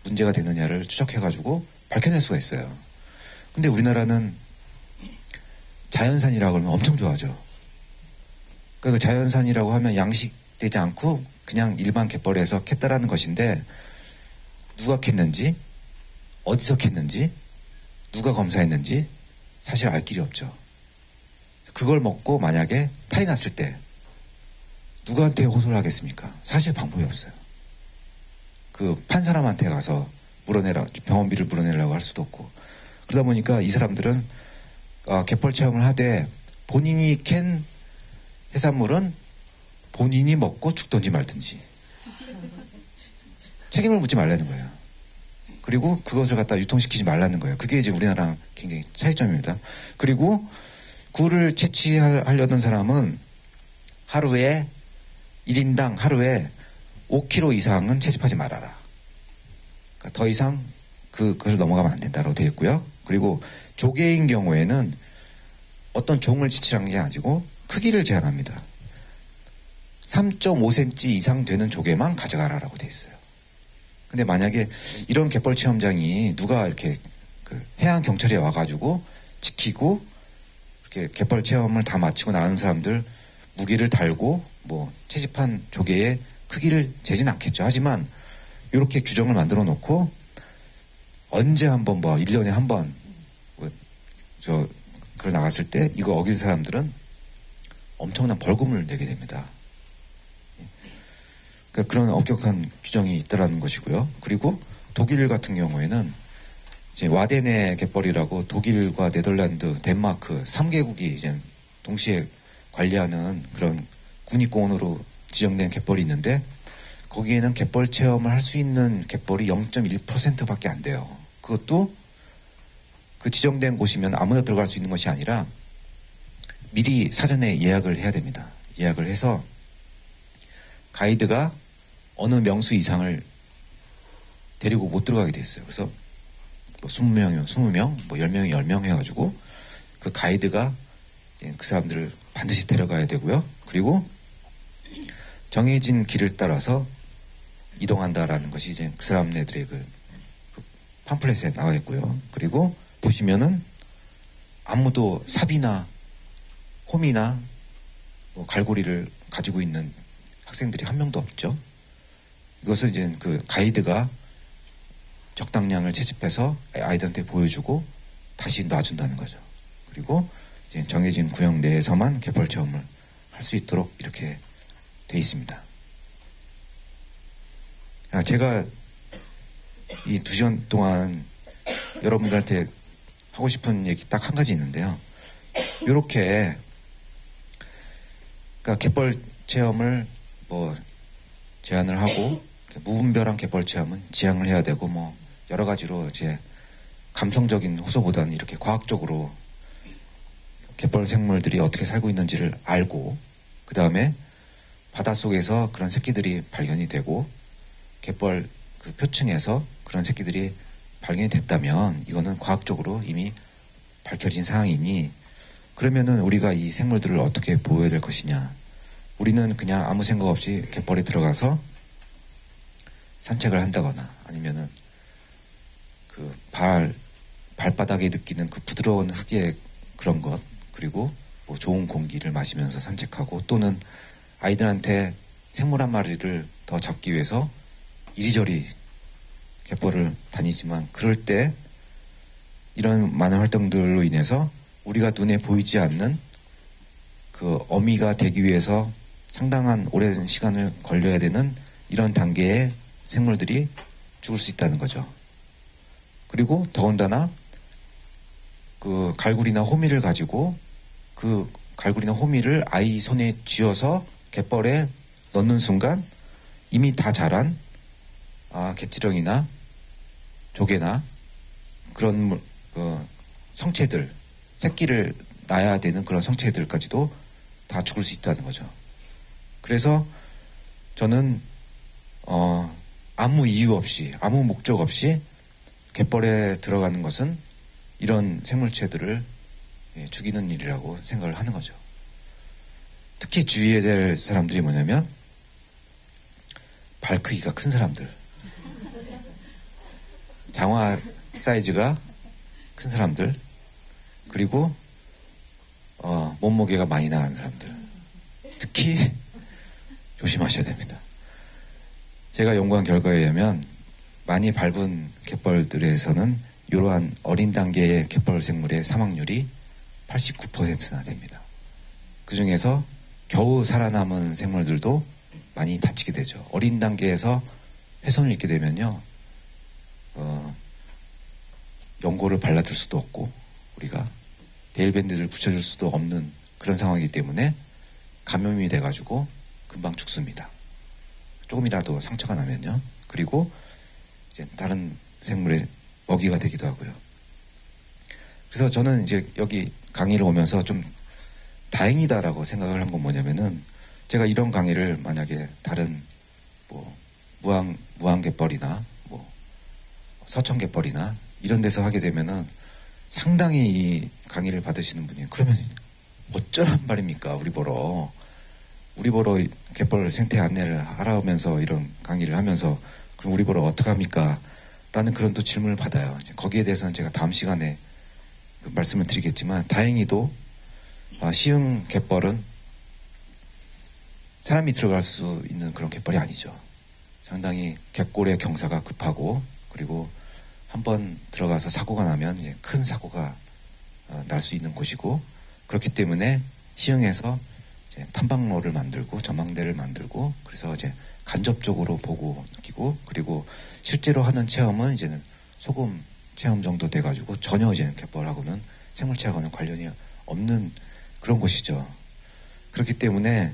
문제가 되느냐를 추적해가지고 밝혀낼 수가 있어요. 근데 우리나라는 자연산이라고 하면 엄청 좋아하죠. 그러니까 그 자연산이라고 하면 양식되지 않고 그냥 일반 갯벌에서 캤다라는 것인데, 누가 캤는지, 어디서 캤는지, 누가 검사했는지 사실 알 길이 없죠. 그걸 먹고 만약에 탈이 났을 때 누구한테 호소를 하겠습니까? 사실 방법이 없어요. 그 판 사람한테 가서 병원비를 물어내려고 할 수도 없고. 그러다 보니까 이 사람들은 갯벌 체험을 하되 본인이 캔 해산물은 본인이 먹고 죽든지 말든지 책임을 묻지 말라는 거예요. 그리고 그것을 갖다 유통시키지 말라는 거예요. 그게 이제 우리나라랑 굉장히 차이점입니다. 그리고 굴을 채취하려던 사람은 1인당 하루에 5kg 이상은 채집하지 말아라. 그러니까 더 이상 그것을 넘어가면 안 된다고 되어 있고요. 그리고 조개인 경우에는 어떤 종을 지칭한 게 아니고 크기를 제한합니다. 3.5cm 이상 되는 조개만 가져가라라고 되어 있어요. 근데 만약에 이런 갯벌 체험장이 누가 이렇게 해양 경찰이 와가지고 지키고 이렇게 갯벌 체험을 다 마치고 나가는 사람들 무기를 달고 채집한 조개의 크기를 재진 않겠죠. 하지만 이렇게 규정을 만들어 놓고 언제 한번 1년에 한 번 그걸 나갔을 때 이거 어긴 사람들은 엄청난 벌금을 내게 됩니다. 그러니까 그런 엄격한 규정이 있다라는 것이고요. 그리고 독일 같은 경우에는 이제 와데네 갯벌이라고 독일과 네덜란드, 덴마크 3개국이 이제 동시에 관리하는 그런 국립공원으로 지정된 갯벌이 있는데, 거기에는 갯벌 체험을 할 수 있는 갯벌이 0.1%밖에 안 돼요. 그것도 그 지정된 곳이면 아무나 들어갈 수 있는 것이 아니라 미리 사전에 예약을 해야 됩니다. 예약을 해서 가이드가 어느 명수 이상을 데리고 못 들어가게 돼 있어요. 그래서 뭐 20명이면 20명, 뭐 10명이 10명 해가지고 그 가이드가 그 사람들을 반드시 데려가야 되고요. 그리고 정해진 길을 따라서 이동한다라는 것이 이제 그 사람네들의 그 팜플렛에 나와 있고요. 그리고 보시면은 아무도 삽이나 홈이나 뭐 갈고리를 가지고 있는 학생들이 한 명도 없죠. 이것은 이제 그 가이드가 적당량을 채집해서 아이들한테 보여주고 다시 놔준다는 거죠. 그리고 이제 정해진 구역 내에서만 갯벌 체험을 할 수 있도록 이렇게 돼 있습니다. 제가 이 2시간 동안 여러분들한테 하고 싶은 얘기 딱 한 가지 있는데요. 이렇게 그러니까 갯벌 체험을 뭐 제안을 하고 무분별한 갯벌 체험은 지양을 해야 되고 뭐 여러 가지로 이제 감성적인 호소보다는 이렇게 과학적으로 갯벌 생물들이 어떻게 살고 있는지를 알고 그 다음에 바닷속에서 그런 새끼들이 발견이 되고 갯벌 그 표층에서 그런 새끼들이 발견이 됐다면 이거는 과학적으로 이미 밝혀진 사항이니 그러면은 우리가 이 생물들을 어떻게 보호해야 될 것이냐. 우리는 그냥 아무 생각 없이 갯벌에 들어가서 산책을 한다거나 아니면은 그 발바닥에 느끼는 그 부드러운 흙의 그런 것 그리고 뭐 좋은 공기를 마시면서 산책하고 또는 아이들한테 생물 한 마리를 더 잡기 위해서 이리저리 갯벌을 다니지만 그럴 때 이런 많은 활동들로 인해서 우리가 눈에 보이지 않는 그 어미가 되기 위해서 상당한 오랜 시간을 걸려야 되는 이런 단계의 생물들이 죽을 수 있다는 거죠. 그리고 더군다나 그 갈고리나 호미를 가지고 그 갈고리나 호미를 아이 손에 쥐어서 갯벌에 넣는 순간 이미 다 자란 갯지렁이나 조개나 그런 성체들, 새끼를 낳아야 되는 그런 성체들까지도 다 죽을 수 있다는 거죠. 그래서 저는 아무 이유 없이 아무 목적 없이 갯벌에 들어가는 것은 이런 생물체들을 죽이는 일이라고 생각을 하는 거죠. 특히 주의해야 될 사람들이 뭐냐면 발 크기가 큰 사람들, 장화 사이즈가 큰 사람들, 그리고 몸무게가 많이 나간 사람들 특히 조심하셔야 됩니다. 제가 연구한 결과에 의하면 많이 밟은 갯벌들에서는 이러한 어린 단계의 갯벌 생물의 사망률이 89%나 됩니다. 그 중에서 겨우 살아남은 생물들도 많이 다치게 되죠. 어린 단계에서 훼손을 입게 되면요, 연고를 발라줄 수도 없고 우리가 데일밴드를 붙여줄 수도 없는 그런 상황이기 때문에 감염이 돼가지고 금방 죽습니다. 조금이라도 상처가 나면요. 그리고 이제 다른 생물의 먹이가 되기도 하고요. 그래서 저는 이제 여기 강의를 오면서 좀 다행이다라고 생각을 한 건 뭐냐면은 제가 이런 강의를 만약에 다른 뭐 무안갯벌이나 뭐 서천갯벌이나 이런 데서 하게 되면은 상당히 이 강의를 받으시는 분이 그러면 어쩌란 말입니까? 우리 보러 갯벌 생태 안내를 하라면서 이런 강의를 하면서 그럼 우리 보러 어떡합니까? 라는 그런 또 질문을 받아요. 거기에 대해서는 제가 다음 시간에 말씀을 드리겠지만 다행히도 시흥 갯벌은 사람이 들어갈 수 있는 그런 갯벌이 아니죠. 상당히 갯골의 경사가 급하고 그리고 한번 들어가서 사고가 나면 이제 큰 사고가 날 수 있는 곳이고 그렇기 때문에 시흥에서 이제 탐방로를 만들고 전망대를 만들고 그래서 이제 간접적으로 보고 느끼고 그리고 실제로 하는 체험은 이제는 소금 체험 정도 돼가지고 전혀 이제 갯벌하고는 생물체하고는 관련이 없는 그런 곳이죠. 그렇기 때문에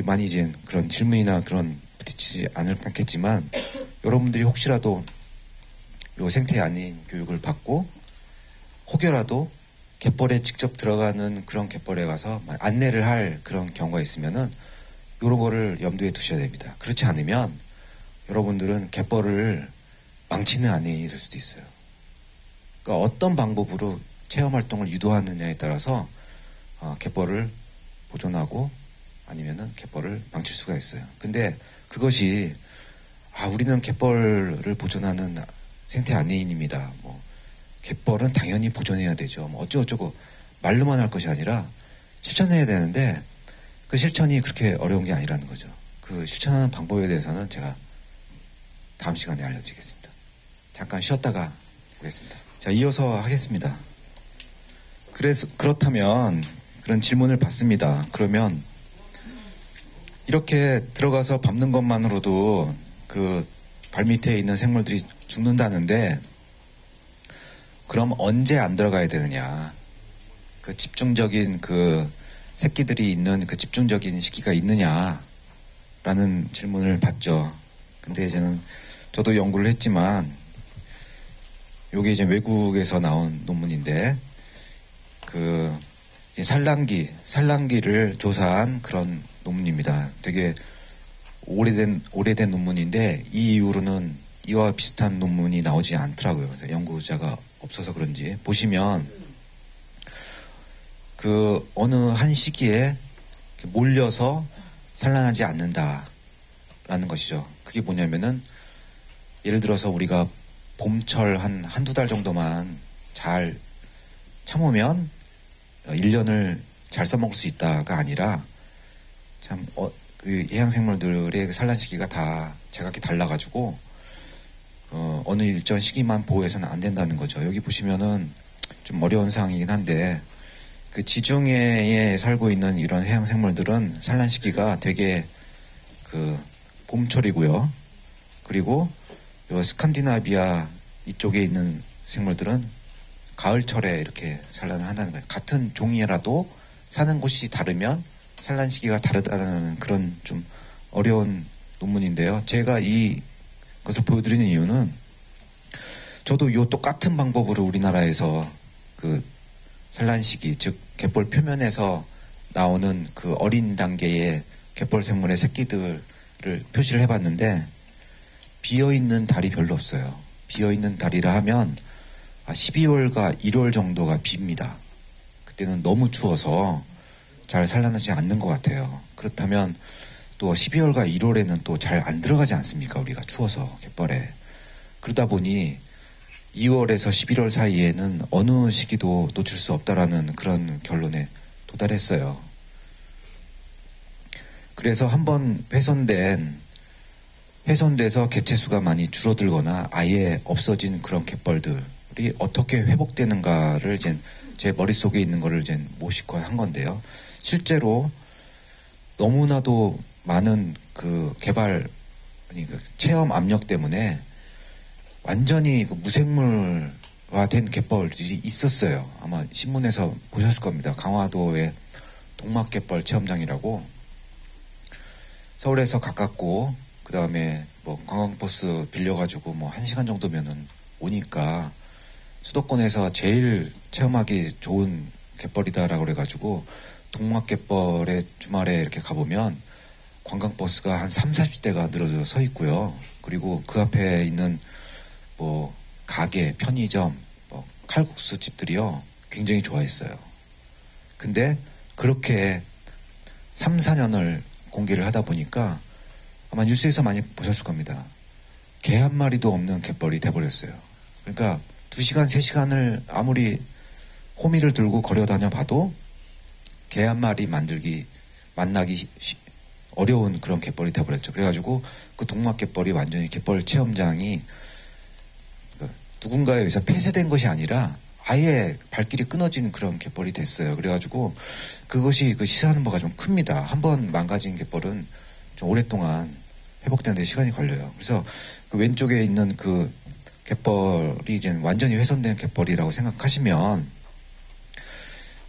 많이 이제 그런 질문이나 그런 부딪히지 않겠지만 여러분들이 혹시라도 요 생태 안인 교육을 받고 혹여라도 갯벌에 직접 들어가는 그런 갯벌에 가서 안내를 할 그런 경우가 있으면은 이런 거를 염두에 두셔야 됩니다. 그렇지 않으면 여러분들은 갯벌을 망치는 안내인이 될 수도 있어요. 그러니까 어떤 방법으로 체험 활동을 유도하느냐에 따라서 갯벌을 보존하고 아니면은 갯벌을 망칠 수가 있어요. 근데 그것이 우리는 갯벌을 보존하는 생태 안내인입니다. 뭐 갯벌은 당연히 보존해야 되죠. 뭐 어쩌고저쩌고 말로만 할 것이 아니라 실천해야 되는데 그 실천이 그렇게 어려운 게 아니라는 거죠. 그 실천하는 방법에 대해서는 제가 다음 시간에 알려드리겠습니다. 잠깐 쉬었다가 보겠습니다. 자, 이어서 하겠습니다. 그렇다면 그런 질문을 받습니다. 그러면 이렇게 들어가서 밟는 것만으로도 그 발밑에 있는 생물들이 죽는다는데 그럼 언제 안 들어가야 되느냐? 그 집중적인 그 새끼들이 있는 그 집중적인 시기가 있느냐라는 질문을 받죠. 근데 이제는 저도 연구를 했지만 요게 이제 외국에서 나온 논문인데 그 산란기를 조사한 그런 논문입니다. 되게 오래된 논문인데 이 이후로는 이와 비슷한 논문이 나오지 않더라고요. 그래서 연구자가 없어서 그런지 보시면 그 어느 한 시기에 몰려서 산란하지 않는다라는 것이죠. 그게 뭐냐면은 예를 들어서 우리가 봄철 한두 달 정도만 잘 참으면 1년을 잘 써먹을 수 있다가 아니라 참 그 해양생물들의 산란 시기가 다 제각기 달라가지고 어느 일정 시기만 보호해서는 안 된다는 거죠. 여기 보시면은 좀 어려운 사항이긴 한데 그 지중해에 살고 있는 이런 해양생물들은 산란 시기가 되게 그 봄철이고요. 그리고 요 스칸디나비아 이쪽에 있는 생물들은 가을철에 이렇게 산란을 한다는 거예요. 같은 종이라도 사는 곳이 다르면 산란 시기가 다르다는 그런 좀 어려운 논문인데요. 제가 이 것을 보여드리는 이유는 저도 요 똑같은 방법으로 우리나라에서 그 산란 시기, 즉 갯벌 표면에서 나오는 그 어린 단계의 갯벌 생물의 새끼들을 표시를 해봤는데 비어있는 달이 별로 없어요. 비어있는 달이라 하면 12월과 1월 정도가 빕니다. 그때는 너무 추워서 잘 산란하지 않는 것 같아요. 그렇다면 또 12월과 1월에는 또 잘 안 들어가지 않습니까? 우리가 추워서 갯벌에. 그러다 보니 2월에서 11월 사이에는 어느 시기도 놓칠 수 없다라는 그런 결론에 도달했어요. 그래서 한번 훼손돼서 개체수가 많이 줄어들거나 아예 없어진 그런 갯벌들이 어떻게 회복되는가를 이제 제 머릿속에 있는 거를 이제 모시고 한 건데요. 실제로 너무나도 많은 그 체험 압력 때문에 완전히 그 무생물화된 갯벌들이 있었어요. 아마 신문에서 보셨을 겁니다. 강화도의 동막갯벌 체험장이라고 서울에서 가깝고 그 다음에 뭐 관광버스 빌려가지고 뭐 1시간 정도면은 오니까 수도권에서 제일 체험하기 좋은 갯벌이다라고 그래가지고 동막갯벌에 주말에 이렇게 가보면 관광버스가 한 30-40대가 늘어져 서 있고요. 그리고 그 앞에 있는 뭐 가게, 편의점, 뭐 칼국수 집들이요. 굉장히 좋아했어요. 근데 그렇게 3-4년을 공개를 하다 보니까 아마 뉴스에서 많이 보셨을 겁니다. 개 한 마리도 없는 갯벌이 돼버렸어요. 그러니까 2시간, 3시간을 아무리 호미를 들고 걸어다녀 봐도 개 한 마리 만나기 어려운 그런 갯벌이 돼버렸죠. 그래가지고 그 동막갯벌이 완전히 갯벌 체험장이 누군가에 의해서 폐쇄된 것이 아니라 아예 발길이 끊어진 그런 갯벌이 됐어요. 그래가지고 그것이 그 시사하는 바가 좀 큽니다. 한번 망가진 갯벌은 좀 오랫동안 회복되는 데 시간이 걸려요. 그래서 그 왼쪽에 있는 그 갯벌이 이제 완전히 훼손된 갯벌이라고 생각하시면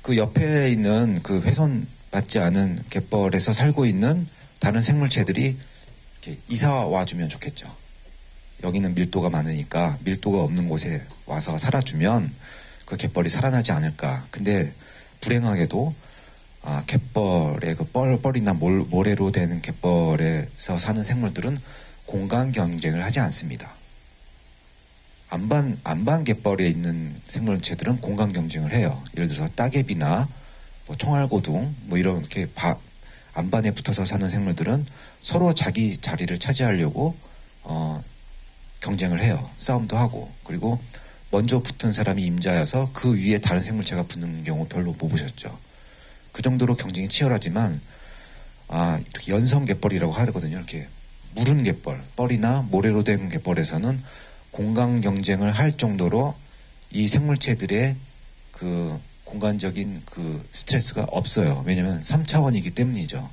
그 옆에 있는 그 훼손받지 않은 갯벌에서 살고 있는 다른 생물체들이 이렇게 이사 와주면 좋겠죠. 여기는 밀도가 많으니까 밀도가 없는 곳에 와서 살아주면 그 갯벌이 살아나지 않을까. 근데 불행하게도 갯벌의 그 뻘이나 모래로 된 갯벌에서 사는 생물들은 공간 경쟁을 하지 않습니다. 안반 갯벌에 있는 생물체들은 공간 경쟁을 해요. 예를 들어서 따개비나 뭐 총알고둥 뭐 이렇게 안반에 붙어서 사는 생물들은 서로 자기 자리를 차지하려고 경쟁을 해요. 싸움도 하고. 그리고 먼저 붙은 사람이 임자여서 그 위에 다른 생물체가 붙는 경우 별로 못 보셨죠. 그 정도로 경쟁이 치열하지만 이렇게 연성 갯벌이라고 하거든요. 이렇게 무른 갯벌, 뻘이나 모래로 된 갯벌에서는 공간 경쟁을 할 정도로 이 생물체들의 그 공간적인 그 스트레스가 없어요. 왜냐면 3차원이기 때문이죠.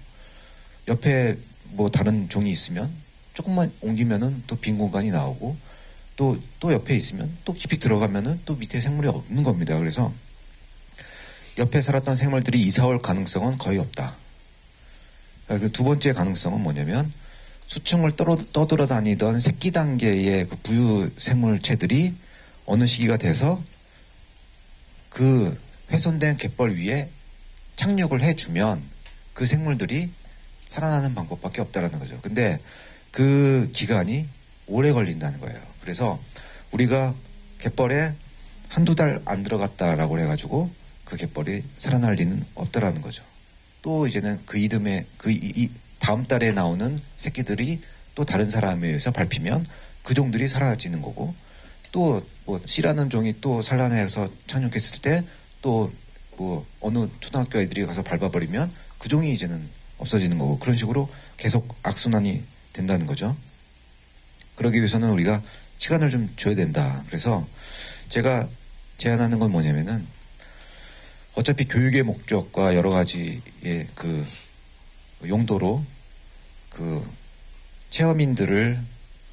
옆에 뭐 다른 종이 있으면 조금만 옮기면은 또 빈 공간이 나오고 또 옆에 있으면 또 깊이 들어가면은 또 밑에 생물이 없는 겁니다. 그래서 옆에 살았던 생물들이 이사 올 가능성은 거의 없다. 그 두 번째 가능성은 뭐냐면 수층을 떠돌아다니던 새끼 단계의 그 부유 생물체들이 어느 시기가 돼서 그 훼손된 갯벌 위에 착륙을 해주면 그 생물들이 살아나는 방법밖에 없다라는 거죠. 근데 그 기간이 오래 걸린다는 거예요. 그래서 우리가 갯벌에 한두 달 안 들어갔다라고 해가지고 그 갯벌이 살아날 리는 없다라는 거죠. 또 이제는 그 이듬해 다음 달에 나오는 새끼들이 또 다른 사람에 의해서 밟히면 그 종들이 사라지는 거고 또 뭐 C라는 종이 또 산란해서 착륙했을 때 또 뭐 어느 초등학교 애들이 가서 밟아버리면 그 종이 이제는 없어지는 거고 그런 식으로 계속 악순환이 된다는 거죠. 그러기 위해서는 우리가 시간을 좀 줘야 된다. 그래서 제가 제안하는 건 뭐냐면은 어차피 교육의 목적과 여러 가지의 그 용도로 그 체험인들을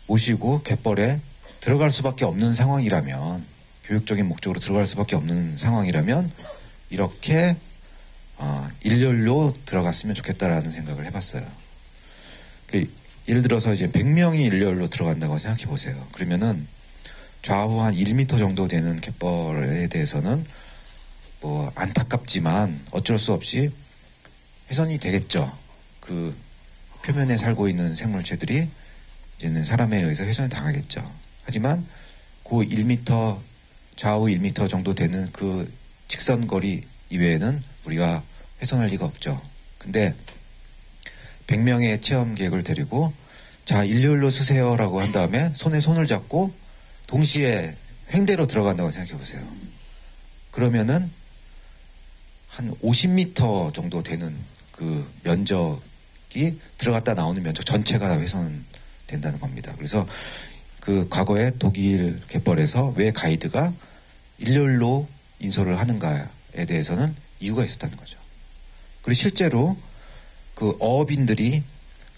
모시고 갯벌에 들어갈 수밖에 없는 상황이라면 교육적인 목적으로 들어갈 수밖에 없는 상황이라면 이렇게 일렬로 들어갔으면 좋겠다라는 생각을 해봤어요. 예를 들어서 이제 100명이 일렬로 들어간다고 생각해 보세요. 그러면은 좌우 한 1m 정도 되는 갯벌에 대해서는 뭐 안타깝지만 어쩔 수 없이 훼손이 되겠죠. 그 표면에 살고 있는 생물체들이 이제는 사람에 의해서 훼손을 당하겠죠. 하지만 그 1m 좌우 1m 정도 되는 그 직선거리 이외에는 우리가 훼손할 리가 없죠. 근데 100명의 체험객을 데리고 자 일렬로 쓰세요라고 한 다음에 손에 손을 잡고 동시에 횡대로 들어간다고 생각해 보세요. 그러면은 한 50m 정도 되는 그 면적이 들어갔다 나오는 면적 전체가 다 훼손된다는 겁니다. 그래서 그 과거에 독일 갯벌에서 왜 가이드가 일렬로 인솔을 하는가에 대해서는 이유가 있었다는 거죠. 그리고 실제로 그 어업인들이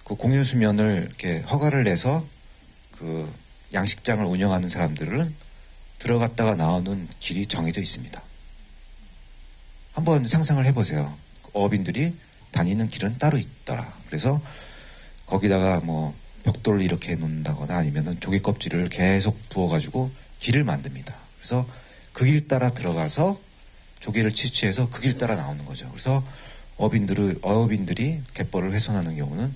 그 공유수면을 이렇게 허가를 내서 그 양식장을 운영하는 사람들은 들어갔다가 나오는 길이 정해져 있습니다. 한번 상상을 해보세요. 어업인들이 다니는 길은 따로 있더라. 그래서 거기다가 뭐 벽돌을 이렇게 놓는다거나 아니면은 조개 껍질을 계속 부어가지고 길을 만듭니다. 그래서 그 길 따라 들어가서 조개를 채취해서 그 길 따라 나오는 거죠. 그래서 어업인들이 갯벌을 훼손하는 경우는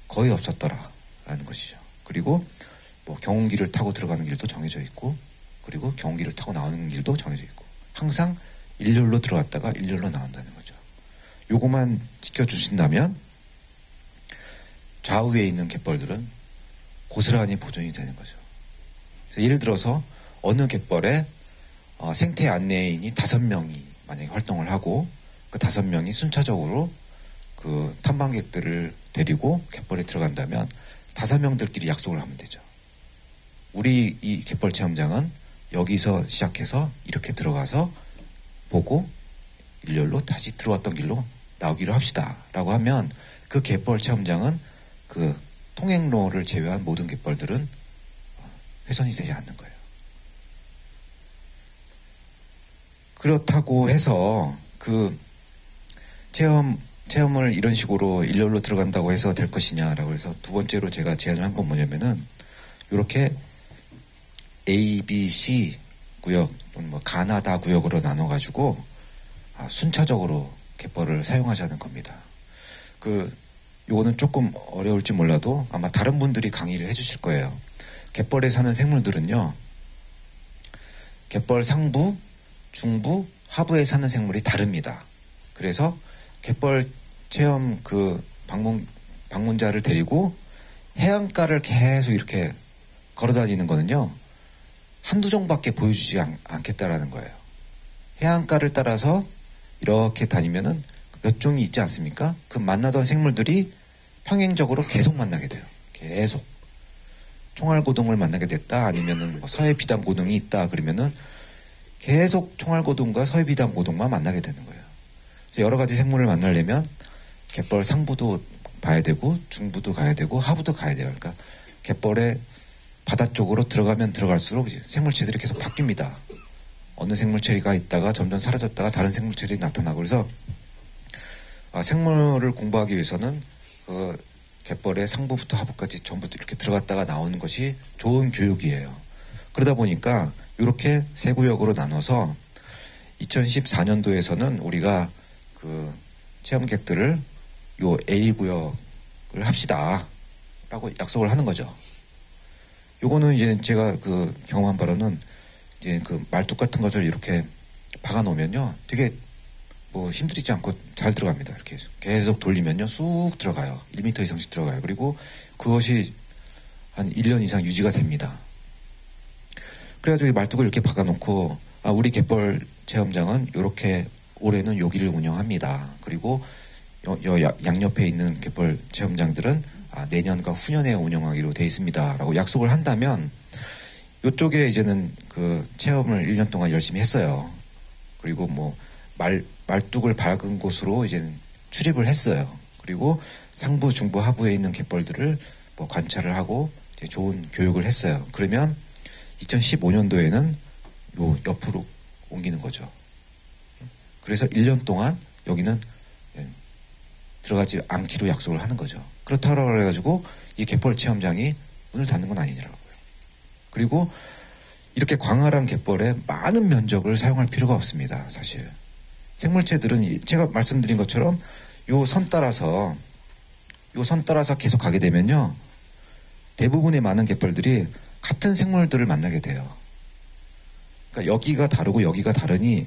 거의 없었더라라는 것이죠. 그리고 뭐 경운기를 타고 들어가는 길도 정해져 있고 그리고 경운기를 타고 나오는 길도 정해져 있고 항상 일렬로 들어갔다가 일렬로 나온다는 거죠. 요거만 지켜주신다면 좌우에 있는 갯벌들은 고스란히 보존이 되는 거죠. 그래서 예를 들어서 어느 갯벌에 생태 안내인이 5명이 만약에 활동을 하고 그 5명이 순차적으로 그 탐방객들을 데리고 갯벌에 들어간다면 5명들끼리 약속을 하면 되죠. 우리 이 갯벌 체험장은 여기서 시작해서 이렇게 들어가서 보고 일렬로 다시 들어왔던 길로 나오기로 합시다. 라고 하면 그 갯벌 체험장은 그 통행로를 제외한 모든 갯벌들은 훼손이 되지 않는 거예요. 그렇다고 해서 그 체험을 이런 식으로 일렬로 들어간다고 해서 될 것이냐라고 해서 두 번째로 제가 제안을 한 건 뭐냐면은 이렇게 A, B, C 구역 또는 뭐 가나다 구역으로 나눠가지고 순차적으로 갯벌을 사용하자는 겁니다. 요거는 조금 어려울지 몰라도 아마 다른 분들이 강의를 해주실 거예요. 갯벌에 사는 생물들은요, 갯벌 상부, 중부, 하부에 사는 생물이 다릅니다. 그래서 갯벌 체험 방문자를 데리고 해안가를 계속 이렇게 걸어 다니는 거는요, 한두 종밖에 보여주지 않겠다라는 거예요. 해안가를 따라서 이렇게 다니면은 몇 종이 있지 않습니까? 그 만나던 생물들이 평행적으로 계속 만나게 돼요. 계속. 총알고동을 만나게 됐다, 아니면은 뭐 서해비단고동이 있다, 그러면은 계속 총알고동과 서해비단고동만 만나게 되는 거예요. 그래서 여러 가지 생물을 만나려면 갯벌 상부도 봐야 되고, 중부도 가야 되고, 하부도 가야 돼요. 그러니까 갯벌의 바다 쪽으로 들어가면 들어갈수록 생물체들이 계속 바뀝니다. 어느 생물체가 있다가 점점 사라졌다가 다른 생물체들이 나타나고, 그래서 생물을 공부하기 위해서는 갯벌의 상부부터 하부까지 전부 이렇게 들어갔다가 나오는 것이 좋은 교육이에요. 그러다 보니까 이렇게 세 구역으로 나눠서 2014년도에서는 우리가 체험객들을 요 A 구역을 합시다 라고 약속을 하는 거죠. 요거는 이제 제가 경험한 바로는 이제 말뚝 같은 것을 이렇게 박아 놓으면요, 되게 힘들이지 않고 잘 들어갑니다. 이렇게 계속 돌리면요, 쑥 들어가요. 1m 이상씩 들어가요. 그리고 그것이 한 1년 이상 유지가 됩니다. 그래가지고 이 말뚝을 이렇게 박아놓고, 우리 갯벌 체험장은 이렇게 올해는 여기를 운영합니다. 그리고 양옆에 있는 갯벌 체험장들은 내년과 후년에 운영하기로 돼 있습니다. 라고 약속을 한다면, 이쪽에 이제는 체험을 1년 동안 열심히 했어요. 그리고 말뚝을 박은 곳으로 이제는 출입을 했어요. 그리고 상부, 중부, 하부에 있는 갯벌들을 관찰을 하고 이제 좋은 교육을 했어요. 그러면 2015년도에는 요 옆으로 옮기는 거죠. 그래서 1년 동안 여기는 들어가지 않기로 약속을 하는 거죠. 그렇다고 해가지고 이 갯벌 체험장이 문을 닫는 건 아니더라고요. 그리고 이렇게 광활한 갯벌에 많은 면적을 사용할 필요가 없습니다. 사실 생물체들은 제가 말씀드린 것처럼 요 선 따라서 계속 가게 되면요, 대부분의 많은 갯벌들이 같은 생물들을 만나게 돼요. 그러니까 여기가 다르고 여기가 다르니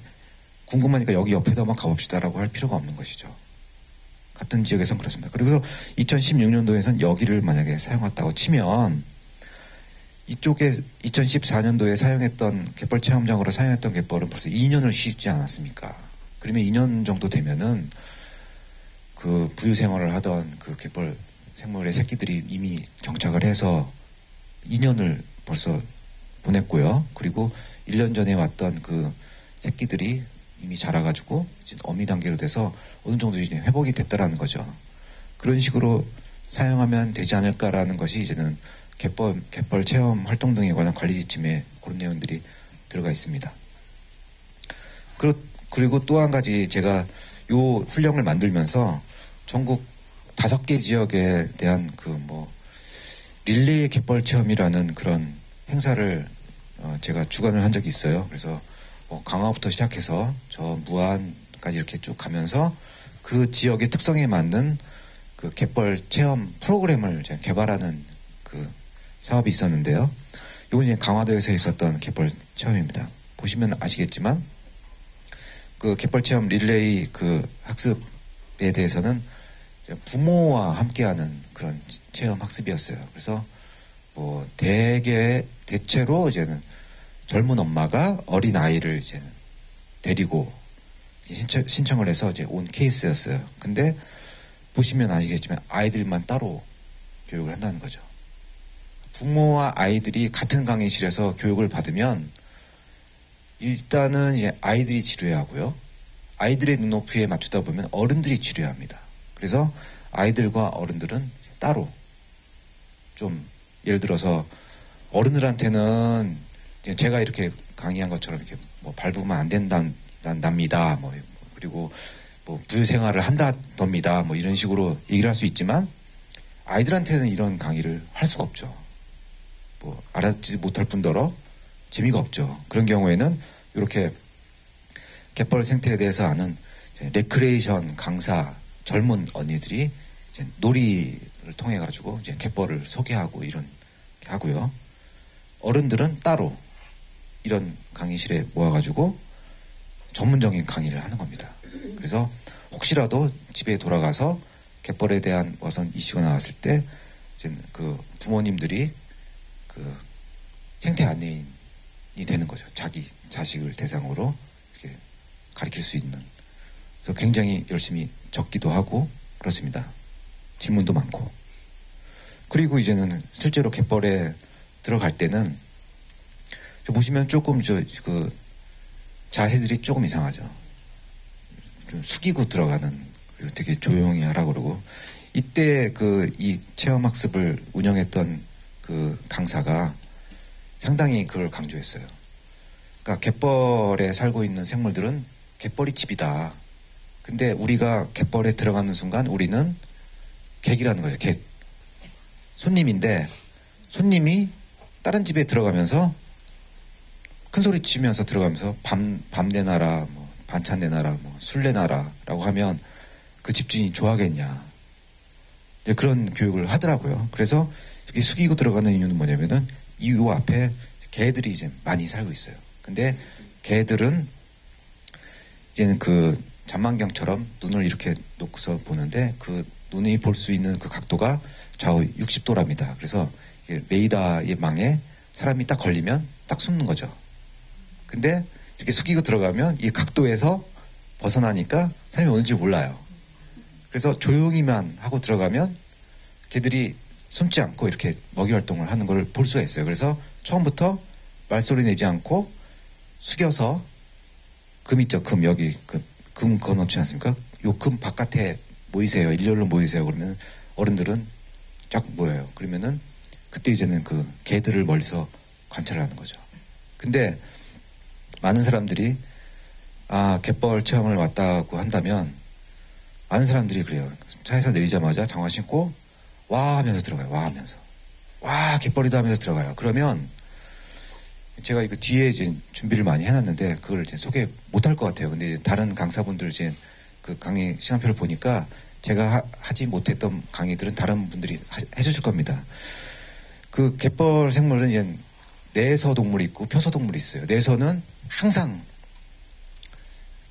궁금하니까 여기 옆에도 한번 가봅시다라고 할 필요가 없는 것이죠. 같은 지역에선 그렇습니다. 그리고 2016년도에선 여기를 만약에 사용했다고 치면, 이쪽에 2014년도에 사용했던 갯벌 체험장으로 사용했던 갯벌은 벌써 2년을 쉬지 않았습니까? 그러면 2년 정도 되면은 부유 생활을 하던 갯벌 생물의 새끼들이 이미 정착을 해서 2년을 벌써 보냈고요. 그리고 1년 전에 왔던 새끼들이 이미 자라가지고 이제 어미 단계로 돼서 어느 정도 이제 회복이 됐다라는 거죠. 그런 식으로 사용하면 되지 않을까라는 것이 이제는 갯벌 체험 활동 등에 관한 관리 지침에 그런 내용들이 들어가 있습니다. 그리고 또 한 가지, 제가 요 훈령을 만들면서 전국 5개 지역에 대한 릴레이 갯벌 체험이라는 그런 행사를 제가 주관을 한 적이 있어요. 그래서 강화부터 시작해서 저 무안까지 이렇게 쭉 가면서 그 지역의 특성에 맞는 갯벌 체험 프로그램을 제가 개발하는 사업이 있었는데요. 이건 이제 강화도에서 있었던 갯벌 체험입니다. 보시면 아시겠지만 갯벌 체험 릴레이 학습에 대해서는 부모와 함께하는 그런 체험 학습이었어요. 그래서 대체로 이제는 젊은 엄마가 어린 아이를 이제는 데리고 신청을 해서 이제 온 케이스였어요. 근데 보시면 아시겠지만 아이들만 따로 교육을 한다는 거죠. 부모와 아이들이 같은 강의실에서 교육을 받으면 일단은 이제 아이들이 지루해하고요. 아이들의 눈높이에 맞추다 보면 어른들이 지루해합니다. 그래서 아이들과 어른들은 따로 좀, 예를 들어서 어른들한테는 제가 이렇게 강의한 것처럼 이렇게 밟으면 안 된답니다. 그리고 부유 생활을 한다답니다. 이런 식으로 얘기를 할 수 있지만 아이들한테는 이런 강의를 할 수가 없죠. 알아듣지 못할 뿐더러 재미가 없죠. 그런 경우에는 이렇게 갯벌 생태에 대해서 아는 레크레이션 강사 젊은 언니들이 이제 놀이를 통해 가지고 이제 갯벌을 소개하고 이런 하고요. 어른들은 따로 이런 강의실에 모아가지고 전문적인 강의를 하는 겁니다. 그래서 혹시라도 집에 돌아가서 갯벌에 대한 어선 이슈가 나왔을 때 이제 그 부모님들이 그 생태 안내인이 되는 거죠. 자기 자식을 대상으로 이렇게 가르칠 수 있는. 그래서 굉장히 열심히 적기도 하고 그렇습니다. 질문도 많고. 그리고 이제는 실제로 갯벌에 들어갈 때는 보시면 조금 그 자세들이 조금 이상하죠. 좀 숙이고 들어가는, 그리고 되게 조용히 하라 그러고. 이때 이 체험학습을 운영했던 그 강사가 상당히 그걸 강조했어요. 그러니까 갯벌에 살고 있는 생물들은 갯벌이 집이다. 근데 우리가 갯벌에 들어가는 순간 우리는 객이라는 거죠. 객. 손님인데 손님이 다른 집에 들어가면서 큰 소리 치면서 들어가면서 밤 내놔라, 뭐 반찬 내놔라, 뭐 술 내놔라라고 하면 그 집주인이 좋아하겠냐. 그런 교육을 하더라고요. 그래서 이렇게 숙이고 들어가는 이유는 뭐냐면은 이 앞에 개들이 이제 많이 살고 있어요. 근데 개들은 이제는 그 잔망경처럼 눈을 이렇게 놓고서 보는데 그 눈이 볼 수 있는 그 각도가 좌우 60도랍니다. 그래서 레이더의 망에 사람이 딱 걸리면 딱 숨는 거죠. 근데 이렇게 숙이고 들어가면 이 각도에서 벗어나니까 사람이 어딘지 몰라요. 그래서 조용히만 하고 들어가면 개들이 숨지 않고 이렇게 먹이 활동을 하는 걸 볼 수가 있어요. 그래서 처음부터 말소리 내지 않고 숙여서 금 있죠. 금 여기 금 그어놓지 않습니까? 요 금 바깥에 모이세요. 일렬로 모이세요. 그러면 어른들은 쫙 모여요. 그러면은 그때 이제는 그 개들을 멀리서 관찰하는 거죠. 근데 많은 사람들이 갯벌 체험을 왔다고 한다면 많은 사람들이 그래요. 차에서 내리자마자 장화 신고 와 하면서 들어가요. 와 하면서. 와 갯벌이다 하면서 들어가요. 그러면 제가 이거 뒤에 이제 준비를 많이 해놨는데 그걸 이제 소개 못할 것 같아요. 근데 다른 강사분들 이제 그 강의 시간표를 보니까 제가 하지 못했던 강의들은 다른 분들이 해주실 겁니다. 그 갯벌 생물은 이제 내서 동물이 있고 표서 동물이 있어요. 내서는 항상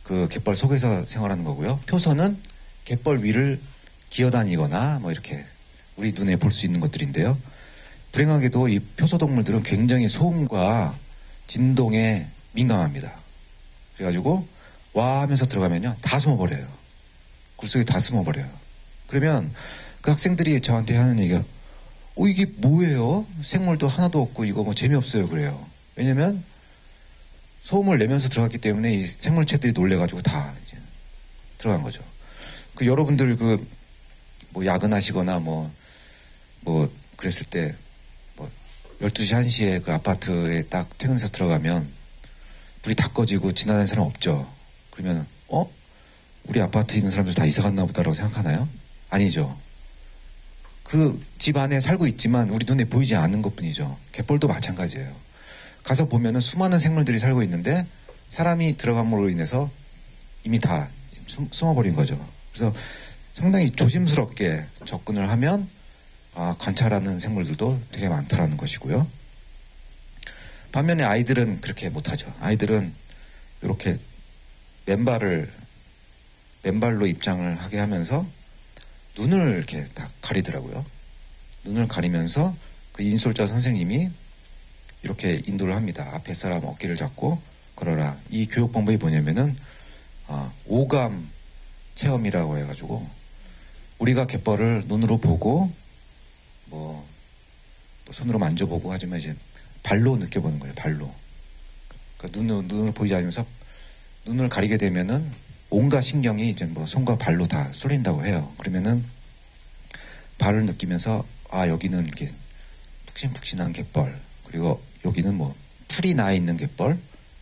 그 갯벌 속에서 생활하는 거고요. 표서는 갯벌 위를 기어다니거나 뭐 이렇게 우리 눈에 볼 수 있는 것들인데요. 불행하게도 이 표서 동물들은 굉장히 소음과 진동에 민감합니다. 그래가지고 와 하면서 들어가면요 다 숨어버려요. 굴속에 다 숨어버려요. 그러면 그 학생들이 저한테 하는 얘기가 이게 뭐예요? 생물도 하나도 없고 이거 뭐 재미없어요. 그래요. 왜냐면 소음을 내면서 들어갔기 때문에 이 생물체들이 놀래가지고 다 이제 들어간 거죠. 그 여러분들 뭐 야근하시거나 뭐 그랬을 때 뭐 12시 1시에 그 아파트에 딱 퇴근해서 들어가면 불이 다 꺼지고 지나다니는 사람 없죠. 그러면 우리 아파트에 있는 사람들 다 이사 갔나 보다라고 생각하나요? 아니죠. 그 집 안에 살고 있지만 우리 눈에 보이지 않는 것뿐이죠. 갯벌도 마찬가지예요. 가서 보면은 수많은 생물들이 살고 있는데 사람이 들어감으로 인해서 이미 다 숨어버린 거죠. 그래서 상당히 조심스럽게 접근을 하면 관찰하는 생물들도 되게 많다라는 것이고요. 반면에 아이들은 그렇게 못하죠. 아이들은 이렇게 맨발로 입장을 하게 하면서 눈을 이렇게 딱 가리더라고요. 눈을 가리면서 그 인솔자 선생님이 이렇게 인도를 합니다. 앞에 사람 어깨를 잡고 걸어라. 이 교육 방법이 뭐냐면은 오감 체험이라고 해가지고 우리가 갯벌을 눈으로 보고 뭐 손으로 만져보고 하지만 이제 발로 느껴보는 거예요. 발로. 그러니까 눈으로 보이지 않으면서 눈을 가리게 되면은 온갖 신경이 이제 뭐 손과 발로 다 쏠린다고 해요. 그러면은 발을 느끼면서 여기는 이렇게 푹신푹신한 갯벌, 그리고 여기는 뭐 풀이 나 있는 갯벌,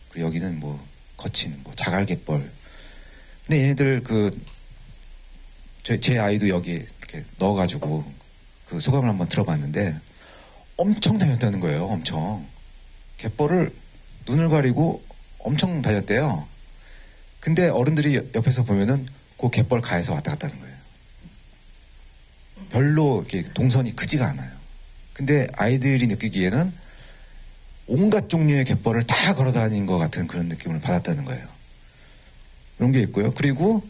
그리고 여기는 뭐 거친 뭐 자갈 갯벌. 근데 얘네들 제 아이도 여기 이렇게 넣어가지고 그 소감을 한번 들어봤는데 엄청 다녔다는 거예요. 엄청 갯벌을 눈을 가리고 엄청 다녔대요. 근데 어른들이 옆에서 보면은 그 갯벌 가에서 왔다 갔다 하는 거예요. 별로 이렇게 동선이 크지가 않아요. 근데 아이들이 느끼기에는 온갖 종류의 갯벌을 다 걸어 다닌 것 같은 그런 느낌을 받았다는 거예요. 이런 게 있고요. 그리고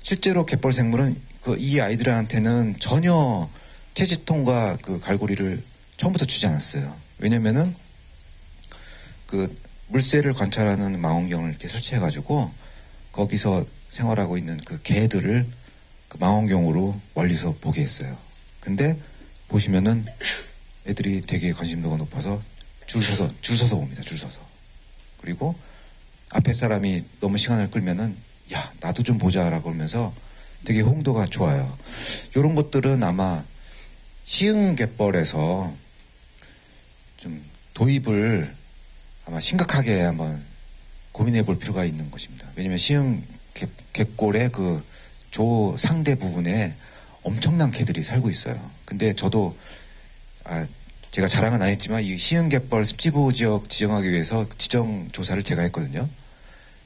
실제로 갯벌 생물은 이 아이들한테는 전혀 채집통과 그 갈고리를 처음부터 주지 않았어요. 왜냐면은 그 물새를 관찰하는 망원경을 이렇게 설치해가지고 거기서 생활하고 있는 그 개들을 그 망원경으로 멀리서 보게 했어요. 근데 보시면은 애들이 되게 관심도가 높아서 줄 서서 봅니다. 줄 서서. 그리고 앞에 사람이 너무 시간을 끌면은 야, 나도 좀 보자라고 그러면서 되게 호응도가 좋아요. 이런 것들은 아마 시흥갯벌에서 좀 도입을 아마 심각하게 한번 고민해 볼 필요가 있는 것입니다. 왜냐면 시흥 갯골의 그 조 상대 부분에 엄청난 개들이 살고 있어요. 근데 저도 제가 자랑은 안 했지만 이 시흥갯벌 습지보호 지역 지정하기 위해서 지정 조사를 제가 했거든요.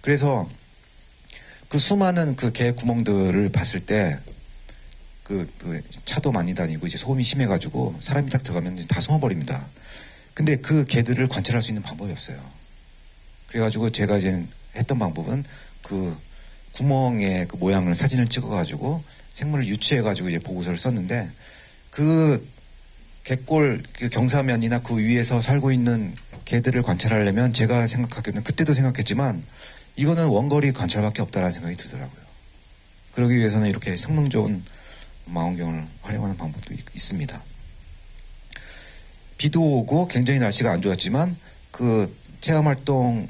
그래서 그 수많은 그 개 구멍들을 봤을 때 그 차도 많이 다니고 이제 소음이 심해가지고 사람이 딱 들어가면 다 숨어버립니다. 근데 그 개들을 관찰할 수 있는 방법이 없어요. 그래가지고 제가 이제 했던 방법은 그 구멍의 그 모양을 사진을 찍어가지고 생물을 유추해가지고 이제 보고서를 썼는데 그 갯골 그 경사면이나 그 위에서 살고 있는 개들을 관찰하려면 제가 생각하기에는 그때도 생각했지만 이거는 원거리 관찰밖에 없다라는 생각이 들더라고요. 그러기 위해서는 이렇게 성능 좋은 망원경을 활용하는 방법도 있습니다. 비도 오고 굉장히 날씨가 안 좋았지만 그 체험 활동이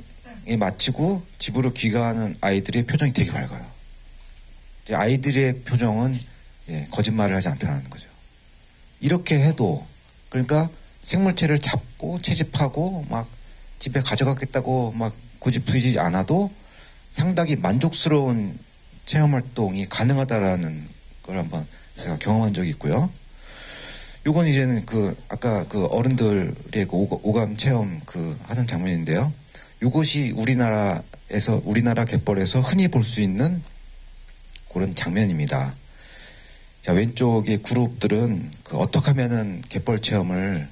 마치고 집으로 귀가하는 아이들의 표정이 되게 밝아요. 이제 아이들의 표정은 거짓말을 하지 않다는 거죠. 이렇게 해도 그러니까 생물체를 잡고 채집하고 막 집에 가져가겠다고 막 고집부리지 않아도 상당히 만족스러운 체험 활동이 가능하다라는 걸 한번 제가 경험한 적이 있고요. 요건 이제는 아까 어른들의 오감 체험 하는 장면인데요. 요것이 우리나라 갯벌에서 흔히 볼 수 있는 그런 장면입니다. 자, 왼쪽의 그룹들은 어떻게 하면은 갯벌 체험을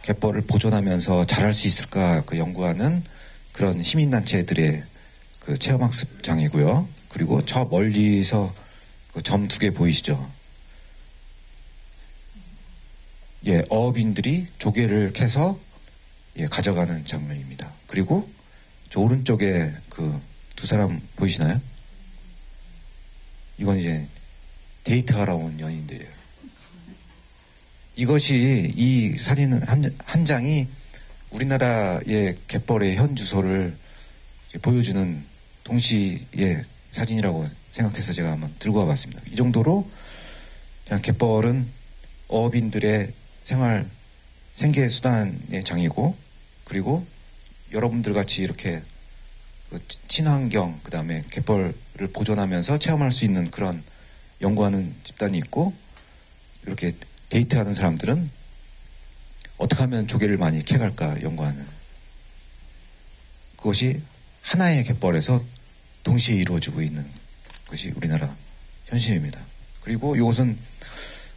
갯벌을 보존하면서 잘할 수 있을까 연구하는 그런 시민단체들의 체험학습장이고요. 그리고 저 멀리서 점 2개 보이시죠? 어업인들이 조개를 캐서 가져가는 장면입니다. 그리고 저 오른쪽에 두 사람 보이시나요? 이건 이제 데이트하러 온 연인들이에요. 이 사진은 한 장이 우리나라의 갯벌의 현 주소를 보여주는 동시의 사진이라고 생각해서 제가 한번 들고 와봤습니다. 이 정도로 그냥 갯벌은 어업인들의 생계 수단의 장이고, 그리고 여러분들 같이 이렇게 친환경, 그 다음에 갯벌을 보존하면서 체험할 수 있는 그런 연구하는 집단이 있고, 이렇게 데이트하는 사람들은 어떻게 하면 조개를 많이 캐갈까 연구하는, 그것이 하나의 갯벌에서 동시에 이루어지고 있는 것이 우리나라 현실입니다. 그리고 이것은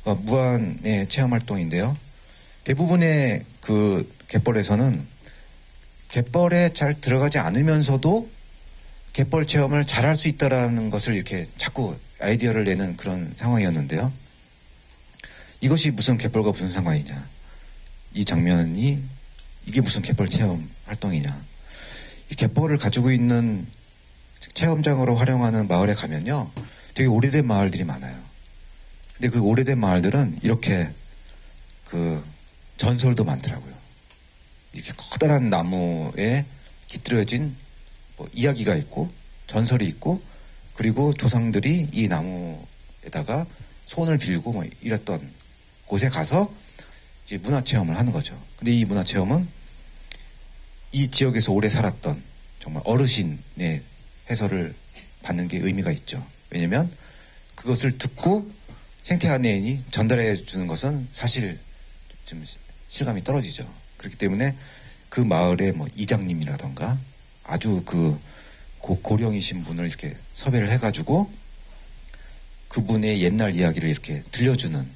무한의 체험 활동인데요. 대부분의 갯벌에서는 갯벌에 잘 들어가지 않으면서도 갯벌 체험을 잘할 수 있다라는 것을 이렇게 자꾸 아이디어를 내는 그런 상황이었는데요. 이것이 무슨 갯벌과 무슨 상관이냐. 이 장면이 이게 무슨 갯벌 체험 활동이냐. 이 갯벌을 가지고 있는 체험장으로 활용하는 마을에 가면요. 되게 오래된 마을들이 많아요. 근데 그 오래된 마을들은 이렇게 전설도 많더라고요. 이렇게 커다란 나무에 깃들여진 이야기가 있고 전설이 있고, 그리고 조상들이 이 나무에다가 손을 빌고 이랬던 곳에 가서 이제 문화체험을 하는 거죠. 근데 이 문화체험은 이 지역에서 오래 살았던 정말 어르신의 해설을 받는 게 의미가 있죠. 왜냐면 그것을 듣고 생태안내인이 전달해 주는 것은 사실 좀 실감이 떨어지죠. 그렇기 때문에 그 마을의 이장님이라던가 아주 고령이신 분을 이렇게 섭외를 해가지고 그분의 옛날 이야기를 이렇게 들려주는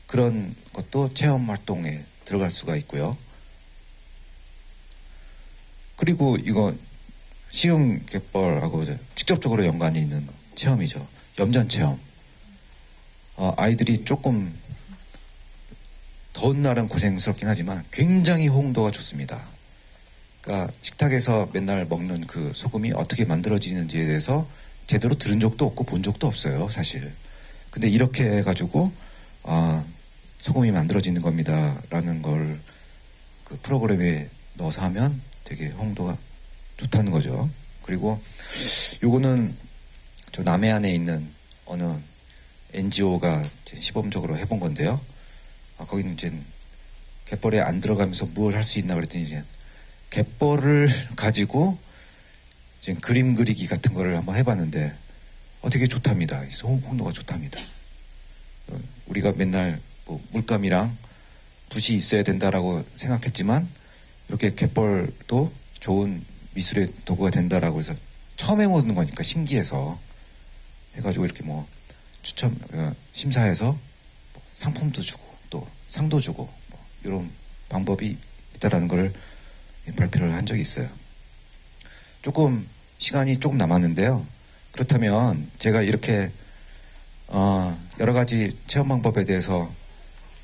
그런 것도 체험 활동에 들어갈 수가 있고요. 그리고 이거 시흥갯벌하고 직접적으로 연관이 있는 체험이죠. 염전 체험. 아이들이 조금 더운 날은 고생스럽긴 하지만 굉장히 호응도가 좋습니다. 그러니까 식탁에서 맨날 먹는 그 소금이 어떻게 만들어지는지에 대해서 제대로 들은 적도 없고 본 적도 없어요, 사실. 근데 이렇게 해가지고 소금이 만들어지는 겁니다라는 걸 그 프로그램에 넣어서 하면 되게 호응도가 좋다는 거죠. 그리고 요거는 저 남해안에 있는 어느 NGO가 시범적으로 해본 건데요. 거기는 이제 갯벌에 안 들어가면서 뭘 할 수 있나 그랬더니 이제 갯벌을 가지고 이제 그림 그리기 같은 거를 한번 해봤는데 되게 좋답니다. 호응도가 좋답니다. 우리가 맨날 뭐 물감이랑 붓이 있어야 된다라고 생각했지만 이렇게 갯벌도 좋은 미술의 도구가 된다라고 해서 처음 해보는 거니까 신기해서 해가지고 이렇게 뭐 심사해서 뭐 상품도 주고 또 상도 주고 뭐 이런 방법이 있다라는 걸 발표를 한 적이 있어요. 시간이 조금 남았는데요. 그렇다면 제가 이렇게 여러 가지 체험 방법에 대해서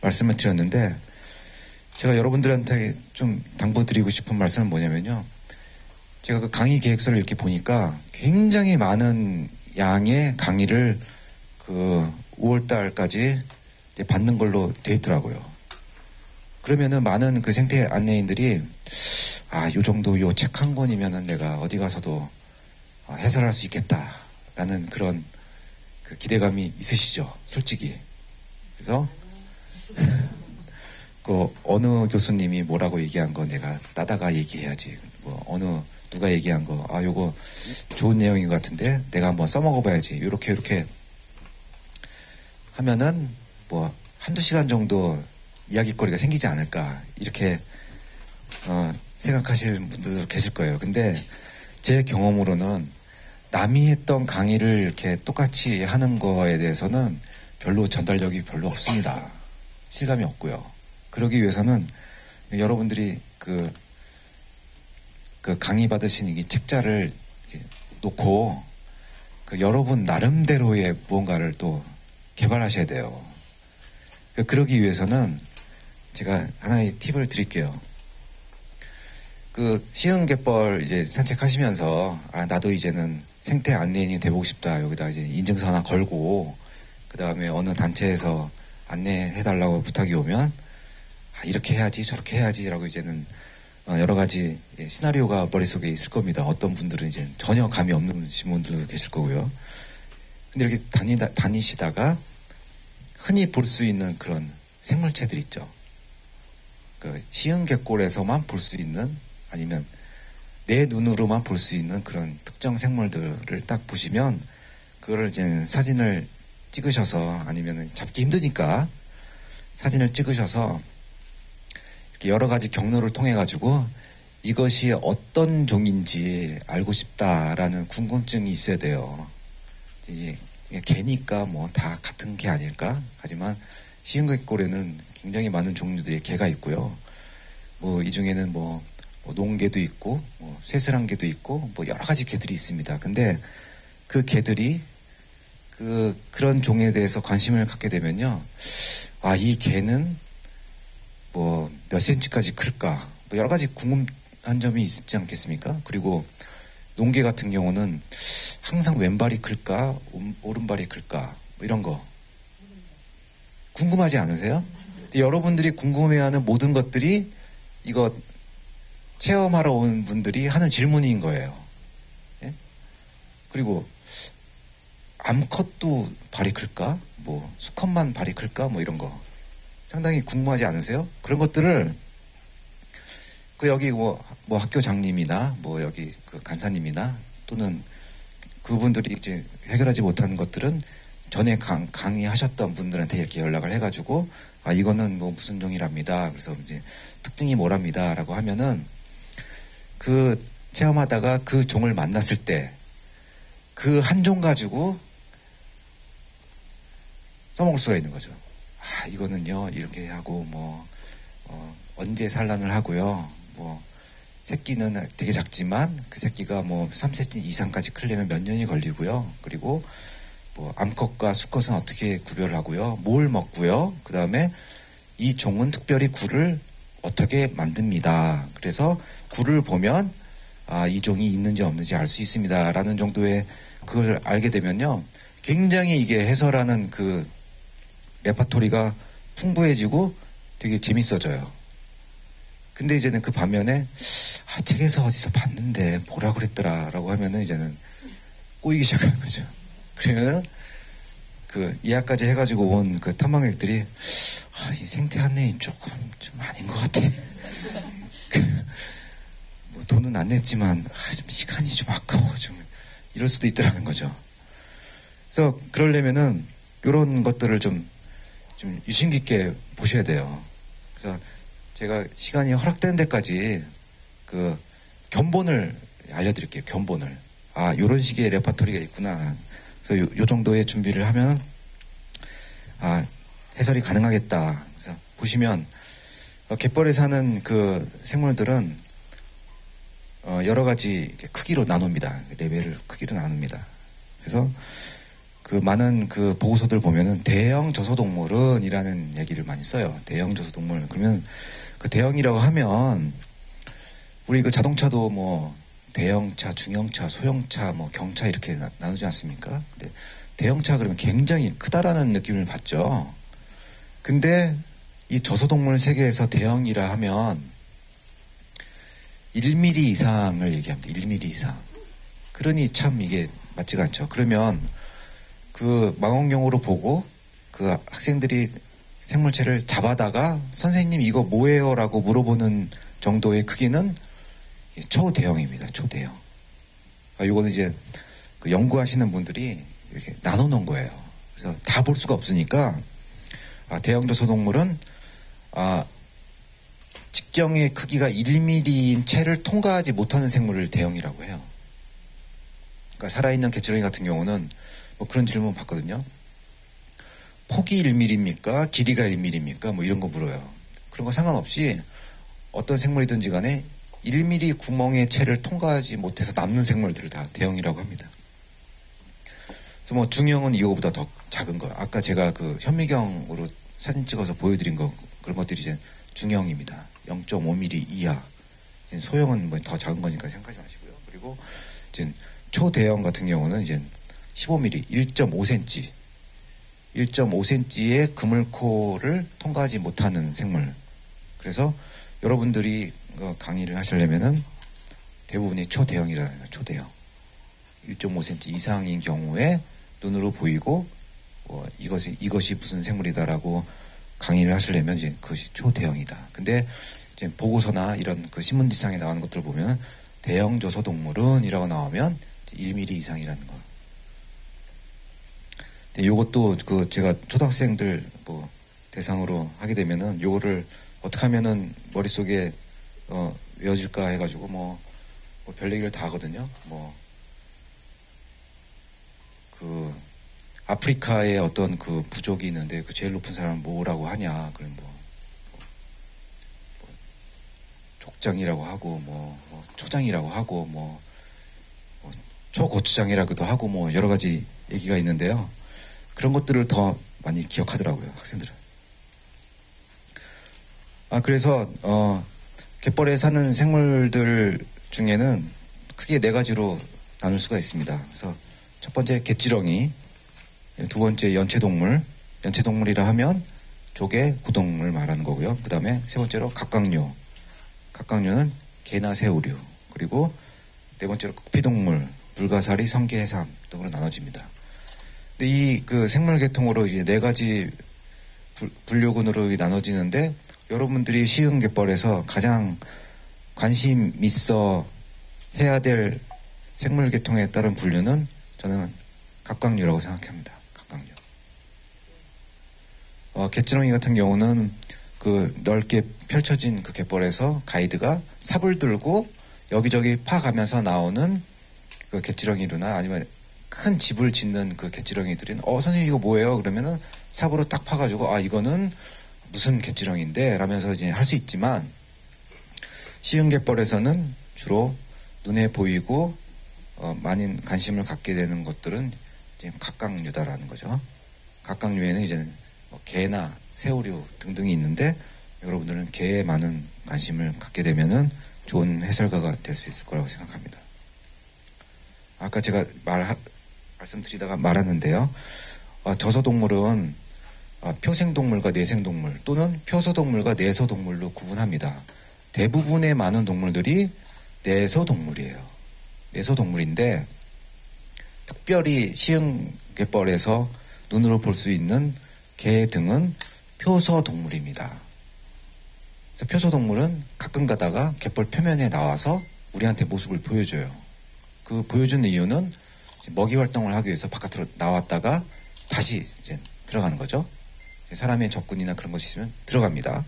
말씀을 드렸는데 제가 여러분들한테 좀 당부드리고 싶은 말씀은 뭐냐면요. 제가 그 강의 계획서를 이렇게 보니까 굉장히 많은 양의 강의를 그 5월달까지 받는 걸로 돼 있더라고요. 그러면은 많은 그 생태 안내인들이 요 정도 요 책 한 권이면은 내가 어디 가서도 해설할 수 있겠다라는 그런 그 기대감이 있으시죠, 솔직히. 그래서 그 어느 교수님이 뭐라고 얘기한 거 내가 따다가 얘기해야지. 뭐 누가 얘기한 거 요거 좋은 내용인 것 같은데 내가 한번 써먹어봐야지. 요렇게 하면은 뭐 한두 시간 정도 이야기거리가 생기지 않을까 이렇게 생각하실 분들도 계실 거예요. 근데 제 경험으로는 남이 했던 강의를 이렇게 똑같이 하는 거에 대해서는 별로 전달력이 별로 없습니다. 실감이 없고요. 그러기 위해서는 여러분들이 그 강의 받으신 이 책자를 놓고 그 여러분 나름대로의 무언가를 또 개발하셔야 돼요. 그러기 위해서는 제가 하나의 팁을 드릴게요. 그 시흥갯벌 이제 산책하시면서 나도 이제는 생태 안내인이 돼보고 싶다. 여기다 이제 인증서 하나 걸고 그 다음에 어느 단체에서 안내해달라고 부탁이 오면 이렇게 해야지 저렇게 해야지라고 이제는 여러 가지 시나리오가 머릿속에 있을 겁니다. 어떤 분들은 이제 전혀 감이 없는 분들도 계실 거고요. 근데 이렇게 다니시다가 흔히 볼 수 있는 그런 생물체들 있죠. 그 시흥갯골에서만 볼 수 있는 아니면 내 눈으로만 볼 수 있는 그런 특정 생물들을 딱 보시면 그거를 이제 사진을 찍으셔서 아니면 잡기 힘드니까 사진을 찍으셔서 이렇게 여러 가지 경로를 통해 가지고 이것이 어떤 종인지 알고 싶다라는 궁금증이 있어야 돼요. 이제 개니까 뭐 다 같은 개 아닐까? 하지만 시흥갯골에는 굉장히 많은 종류들의 개가 있고요. 뭐 이 중에는 뭐 농개도 있고 뭐 쇠슬한 개도 있고 뭐 여러 가지 개들이 있습니다. 근데 그 개들이 그런 종에 대해서 관심을 갖게 되면요. 이 개는 뭐 몇 센치까지 클까? 뭐 여러 가지 궁금한 점이 있지 않겠습니까? 그리고 농개 같은 경우는 항상 왼발이 클까? 오른발이 클까? 뭐 이런 거. 궁금하지 않으세요? 여러분들이 궁금해하는 모든 것들이 이거 체험하러 온 분들이 하는 질문인 거예요. 예? 그리고 암컷도 발이 클까? 뭐 수컷만 발이 클까? 뭐 이런 거. 상당히 궁금하지 않으세요? 그런 것들을 여기 뭐 학교 장님이나 뭐 여기 그 간사님이나 또는 그분들이 이제 해결하지 못하는 것들은 전에 강의하셨던 분들한테 이렇게 연락을 해가지고 이거는 뭐 무슨 종이랍니다. 그래서 이제 특징이 뭐랍니다라고 하면은 체험하다가 그 종을 만났을 때 그 한 종 가지고 써먹을 수가 있는 거죠. 아, 이거는요, 이렇게 하고, 언제 산란을 하고요, 새끼는 되게 작지만, 그 새끼가 3cm 이상까지 크려면 몇 년이 걸리고요. 그리고, 암컷과 수컷은 어떻게 구별을 하고요. 뭘 먹고요. 그 다음에 이 종은 특별히 굴을 어떻게 만듭니다. 그래서 굴을 보면, 아, 이 종이 있는지 없는지 알 수 있습니다. 라는 정도의 그걸 알게 되면요. 굉장히 이게 해설하는 그 레파토리가 풍부해지고 되게 재밌어져요. 근데 이제는 그 반면에 책에서 어디서 봤는데 뭐라 그랬더라 라고 하면은 이제는 꼬이기 시작하는 거죠. 그러면은 그 예약까지 해가지고 온 그 탐방객들이 이 생태 안내인 조금 좀 아닌 것 같아. 돈은 안 냈지만 좀 시간이 좀 아까워 좀 이럴 수도 있더라는 거죠. 그래서 그러려면은 이런 것들을 좀 유심 깊게 보셔야 돼요. 그래서 제가 시간이 허락되는 데까지 그 견본을 알려드릴게요. 견본을. 아, 요런 식의 레파토리가 있구나. 그래서 요 정도의 준비를 하면 해설이 가능하겠다. 그래서 보시면 갯벌에 사는 그 생물들은 여러 가지 크기로 나눕니다. 레벨을 크기로 나눕니다. 그래서 그 많은 그 보고서들 보면은 대형 저소동물은 이라는 얘기를 많이 써요. 대형 저소동물. 그러면 그 대형이라고 하면 우리 그 자동차도 대형차, 중형차, 소형차, 경차 이렇게 나누지 않습니까? 근데 대형차 그러면 굉장히 크다라는 느낌을 받죠. 근데 이 저소동물 세계에서 대형이라 하면 1mm 이상을 얘기합니다. 1mm 이상. 그러니 참 이게 맞지가 않죠. 그러면 그 망원경으로 보고 그 학생들이 생물체를 잡아다가 선생님 이거 뭐예요? 라고 물어보는 정도의 크기는 초대형입니다. 초대형. 이거는 이제 그 연구하시는 분들이 이렇게 나눠놓은 거예요. 그래서 다 볼 수가 없으니까 대형 저소동물은 직경의 크기가 1mm인 채를 통과하지 못하는 생물을 대형이라고 해요. 그러니까 살아있는 개치렁이 같은 경우는 그런 질문 받거든요. 폭이 1mm입니까? 길이가 1mm입니까? 이런 거 물어요. 그런 거 상관없이 어떤 생물이든지 간에 1mm 구멍의 채를 통과하지 못해서 남는 생물들을 다 대형이라고 합니다. 그래서 중형은 이거보다 더 작은 거. 아까 제가 그 현미경으로 사진 찍어서 보여드린 거, 그런 것들이 이제 중형입니다. 0.5mm 이하. 소형은 더 작은 거니까 생각하지 마시고요. 그리고 이제 초대형 같은 경우는 이제 15mm, 1.5cm. 1.5cm의 그물코를 통과하지 못하는 생물. 그래서 여러분들이 강의를 하시려면은 대부분이 초대형이라는 거예요. 초대형. 1.5cm 이상인 경우에 눈으로 보이고 이것이 무슨 생물이다라고 강의를 하시려면 이제 그것이 초대형이다. 근데 이제 보고서나 이런 그 신문지상에 나오는 것들을 보면 대형 저소동물은 이라고 나오면 1mm 이상이라는 거. 요것도 그 제가 초등학생들 대상으로 하게 되면은 요거를 어떻게 하면은 머릿속에 외워질까 해가지고 별 얘기를 다 하거든요. 그 아프리카에 어떤 그 부족이 있는데 그 제일 높은 사람은 뭐라고 하냐. 그럼 족장이라고 하고 초장이라고 하고 초고추장이라고도 하고 여러 가지 얘기가 있는데요. 그런 것들을 더 많이 기억하더라고요, 학생들은. 그래서 갯벌에 사는 생물들 중에는 크게 4가지로 나눌 수가 있습니다. 그래서 첫 번째 갯지렁이, 두 번째 연체동물. 연체동물이라 하면 조개, 고동물 말하는 거고요. 그 다음에 세 번째로 갑각류. 갑각류는 개나 새우류. 그리고 네 번째로 극피동물, 불가사리, 성게, 해삼 등으로 나눠집니다. 근데 이 그 생물 계통으로 이제 4가지 분류군으로 나눠지는데 여러분들이 시흥 갯벌에서 가장 관심 있어 해야 될 생물 계통에 따른 분류는 저는 갑각류라고 생각합니다. 갑각류. 갯지렁이 같은 경우는 그 넓게 펼쳐진 그 갯벌에서 가이드가 삽을 들고 여기저기 파가면서 나오는 그 갯지렁이류나 아니면 큰 집을 짓는 그 갯지렁이들은 선생님 이거 뭐예요? 그러면은 삽으로 딱 파가지고 이거는 무슨 갯지렁인데 라면서 이제 할 수 있지만 시흥갯벌에서는 주로 눈에 보이고 많은 관심을 갖게 되는 것들은 이제 각각류다라는 거죠. 각각류에는 이제 뭐 개나 새우류 등등이 있는데 여러분들은 개에 많은 관심을 갖게 되면은 좋은 해설가가 될 수 있을 거라고 생각합니다. 아까 제가 말씀드리다가 말았는데요. 저서동물은 표생동물과 내생동물 또는 표서동물과 내서동물로 구분합니다. 대부분의 많은 동물들이 내서동물이에요. 내서동물인데 특별히 시흥갯벌에서 눈으로 볼 수 있는 개 등은 표서동물입니다. 그래서 표서동물은 가끔 가다가 갯벌 표면에 나와서 우리한테 모습을 보여줘요. 그 보여주는 이유는 먹이 활동을 하기 위해서 바깥으로 나왔다가 다시 이제 들어가는 거죠. 사람의 접근이나 그런 것이 있으면 들어갑니다.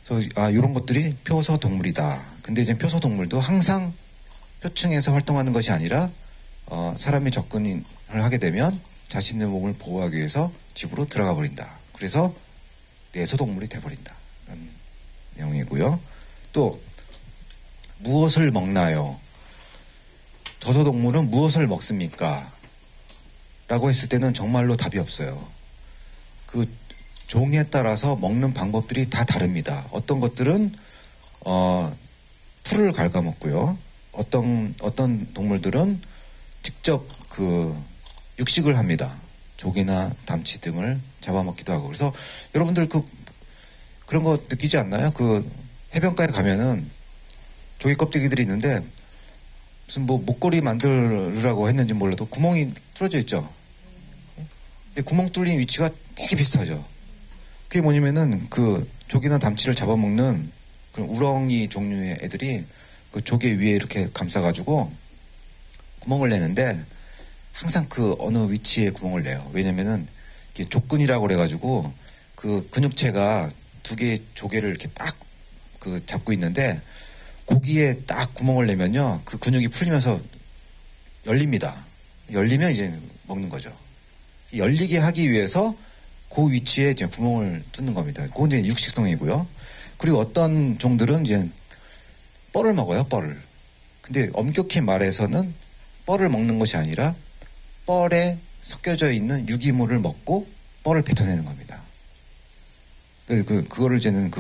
그래서 이런 것들이 표서동물이다. 근데 이제 표서동물도 항상 표층에서 활동하는 것이 아니라 사람이 접근을 하게 되면 자신의 몸을 보호하기 위해서 집으로 들어가 버린다. 그래서 내서동물이 돼버린다. 이런 내용이고요. 또 무엇을 먹나요? 저서동물은 무엇을 먹습니까? 라고 했을 때는 정말로 답이 없어요. 그 종에 따라서 먹는 방법들이 다 다릅니다. 어떤 것들은 풀을 갉아먹고요. 어떤 동물들은 직접 그 육식을 합니다. 조개나 담치 등을 잡아먹기도 하고. 그래서 여러분들 그런 거 느끼지 않나요? 그 해변가에 가면은 조개 껍데기들이 있는데 무슨 뭐 목걸이 만들으라고 했는지 몰라도 구멍이 뚫어져 있죠. 근데 구멍 뚫린 위치가 되게 비슷하죠. 그게 뭐냐면은 그 조개나 담치를 잡아먹는 그런 우렁이 종류의 애들이 그 조개 위에 이렇게 감싸가지고 구멍을 내는데 항상 그 어느 위치에 구멍을 내요. 왜냐면은 이게 족근이라고 그래가지고 그 근육체가 두 개의 조개를 이렇게 딱 그 잡고 있는데 고기에 딱 구멍을 내면요. 그 근육이 풀리면서 열립니다. 열리면 이제 먹는 거죠. 열리게 하기 위해서 그 위치에 이제 구멍을 뚫는 겁니다. 그건 이제 육식성이고요. 그리고 어떤 종들은 이제 뻘을 먹어요, 뻘을. 근데 엄격히 말해서는 뻘을 먹는 것이 아니라 뻘에 섞여져 있는 유기물을 먹고 뻘을 뱉어내는 겁니다. 그거를 이제는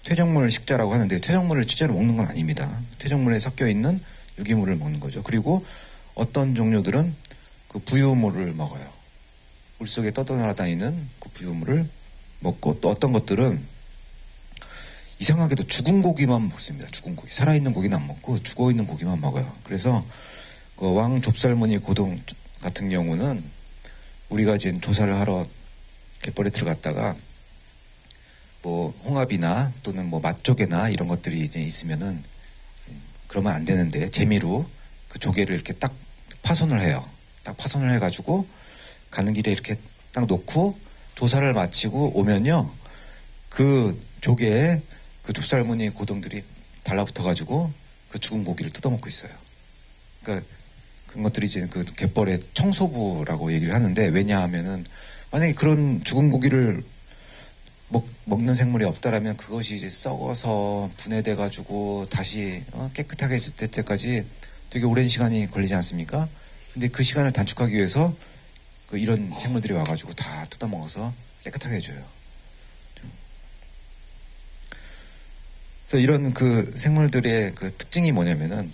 퇴적물 식자라고 하는데 퇴적물을 실제로 먹는 건 아닙니다. 퇴적물에 섞여 있는 유기물을 먹는 거죠. 그리고 어떤 종류들은 그 부유물을 먹어요. 물속에 떠돌아다니는 그 부유물을 먹고 또 어떤 것들은 이상하게도 죽은 고기만 먹습니다. 죽은 고기. 살아있는 고기는 안 먹고 죽어있는 고기만 먹어요. 그래서 그 왕좁쌀무늬 고동 같은 경우는 우리가 지금 조사를 하러 갯벌에 들어갔다가 뭐 홍합이나 또는 뭐 맛조개나 이런 것들이 이제 있으면은 그러면 안 되는데 재미로 그 조개를 이렇게 딱 파손을 해요. 딱 파손을 해가지고 가는 길에 이렇게 딱 놓고 조사를 마치고 오면요. 그 조개에 그 좁쌀무늬 고동들이 달라붙어가지고 그 죽은 고기를 뜯어먹고 있어요. 그러니까 그런 것들이 이제 그 갯벌의 청소부라고 얘기를 하는데 왜냐하면은 만약에 그런 죽은 고기를 먹는 생물이 없다라면 그것이 이제 썩어서 분해돼가지고 다시 깨끗하게 될 때까지 되게 오랜 시간이 걸리지 않습니까? 근데 그 시간을 단축하기 위해서 이런 생물들이 와가지고 다 뜯어먹어서 깨끗하게 해줘요. 그래서 이런 그 생물들의 그 특징이 뭐냐면은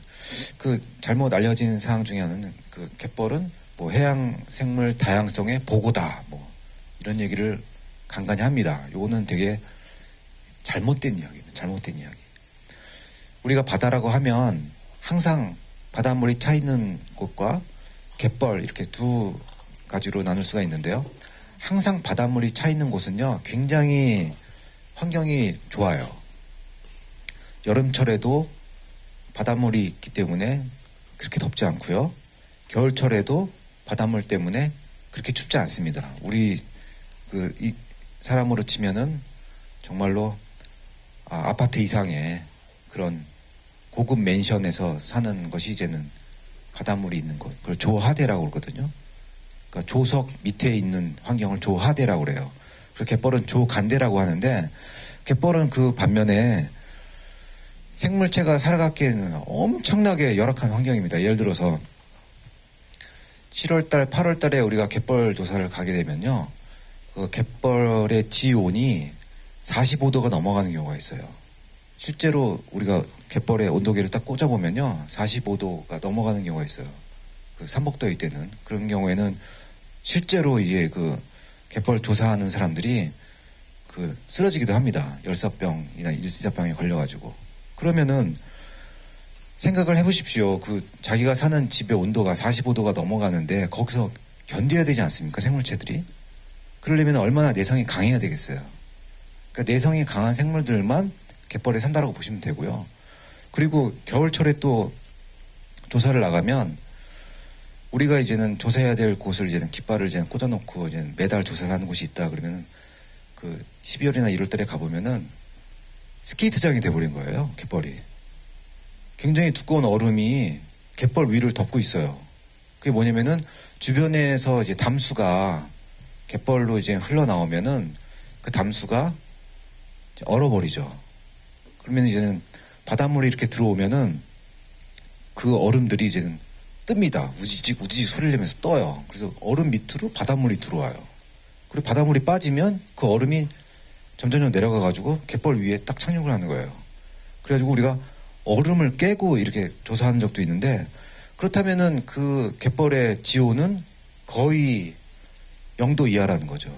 그 잘못 알려진 사항 중에 하나는 그 갯벌은 뭐 해양 생물 다양성의 보고다 뭐 이런 얘기를 간간히 합니다. 요거는 되게 잘못된 이야기입니다. 잘못된 이야기. 우리가 바다라고 하면 항상 바닷물이 차 있는 곳과 갯벌 이렇게 두 가지로 나눌 수가 있는데요. 항상 바닷물이 차 있는 곳은요. 굉장히 환경이 좋아요. 여름철에도 바닷물이 있기 때문에 그렇게 덥지 않고요. 겨울철에도 바닷물 때문에 그렇게 춥지 않습니다. 우리 이 사람으로 치면은 정말로 아파트 이상의 그런 고급 맨션에서 사는 것이 이제는 바닷물이 있는 곳. 그걸 조하대라고 그러거든요. 그러니까 조석 밑에 있는 환경을 조하대라고 그래요. 그리고 갯벌은 조간대라고 하는데, 갯벌은 그 반면에 생물체가 살아가기에는 엄청나게 열악한 환경입니다. 예를 들어서 7월달, 8월달에 우리가 갯벌 조사를 가게 되면요, 그 갯벌의 지온이 45도가 넘어가는 경우가 있어요. 실제로 우리가 갯벌에 온도계를 딱 꽂아보면요, 45도가 넘어가는 경우가 있어요. 그 삼복더위 때는. 그런 경우에는 실제로 이게 그 갯벌 조사하는 사람들이 그 쓰러지기도 합니다. 열사병이나 일시자병에 걸려가지고. 그러면은 생각을 해보십시오. 그 자기가 사는 집의 온도가 45도가 넘어가는데 거기서 견뎌야 되지 않습니까? 생물체들이. 그러려면 얼마나 내성이 강해야 되겠어요. 그러니까 내성이 강한 생물들만 갯벌에 산다라고 보시면 되고요. 그리고 겨울철에 또 조사를 나가면 우리가 이제는 조사해야 될 곳을 이제는 깃발을 이제 꽂아놓고 이제 매달 조사를 하는 곳이 있다 그러면 그 12월이나 1월 달에 가보면은 스케이트장이 돼버린 거예요. 갯벌이. 굉장히 두꺼운 얼음이 갯벌 위를 덮고 있어요. 그게 뭐냐면은 주변에서 이제 담수가 갯벌로 이제 흘러나오면은 그 담수가 얼어버리죠. 그러면 이제는 바닷물이 이렇게 들어오면은 그 얼음들이 이제는 뜹니다. 우지직 우지직 소리를 내면서 떠요. 그래서 얼음 밑으로 바닷물이 들어와요. 그리고 바닷물이 빠지면 그 얼음이 점점 내려가가지고 갯벌 위에 딱 착륙을 하는 거예요. 그래가지고 우리가 얼음을 깨고 이렇게 조사하는 적도 있는데, 그렇다면은 그 갯벌의 지온은 거의 0도 이하라는 거죠.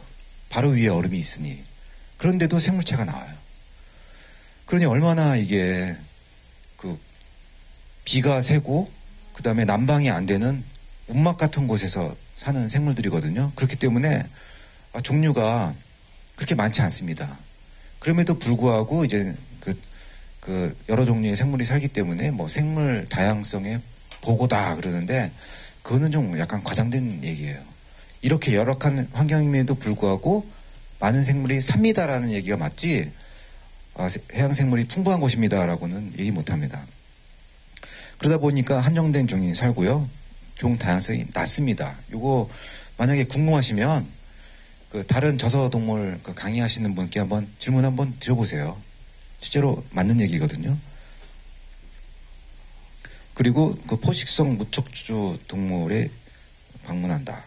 바로 위에 얼음이 있으니. 그런데도 생물체가 나와요. 그러니 얼마나 이게 그 비가 새고 그 다음에 난방이 안 되는 운막 같은 곳에서 사는 생물들이거든요. 그렇기 때문에 종류가 그렇게 많지 않습니다. 그럼에도 불구하고 이제 그 여러 종류의 생물이 살기 때문에 뭐 생물 다양성의 보고다 그러는데, 그거는 좀 약간 과장된 얘기예요. 이렇게 열악한 환경임에도 불구하고 많은 생물이 삽니다라는 얘기가 맞지, 해양 생물이 풍부한 곳입니다라고는 얘기 못합니다. 그러다 보니까 한정된 종이 살고요, 종 다양성이 낮습니다. 요거 만약에 궁금하시면 그 다른 저서동물 그 강의하시는 분께 한번 질문 한번 드려보세요. 실제로 맞는 얘기거든요. 그리고 그 포식성 무척주 동물에 방문한다.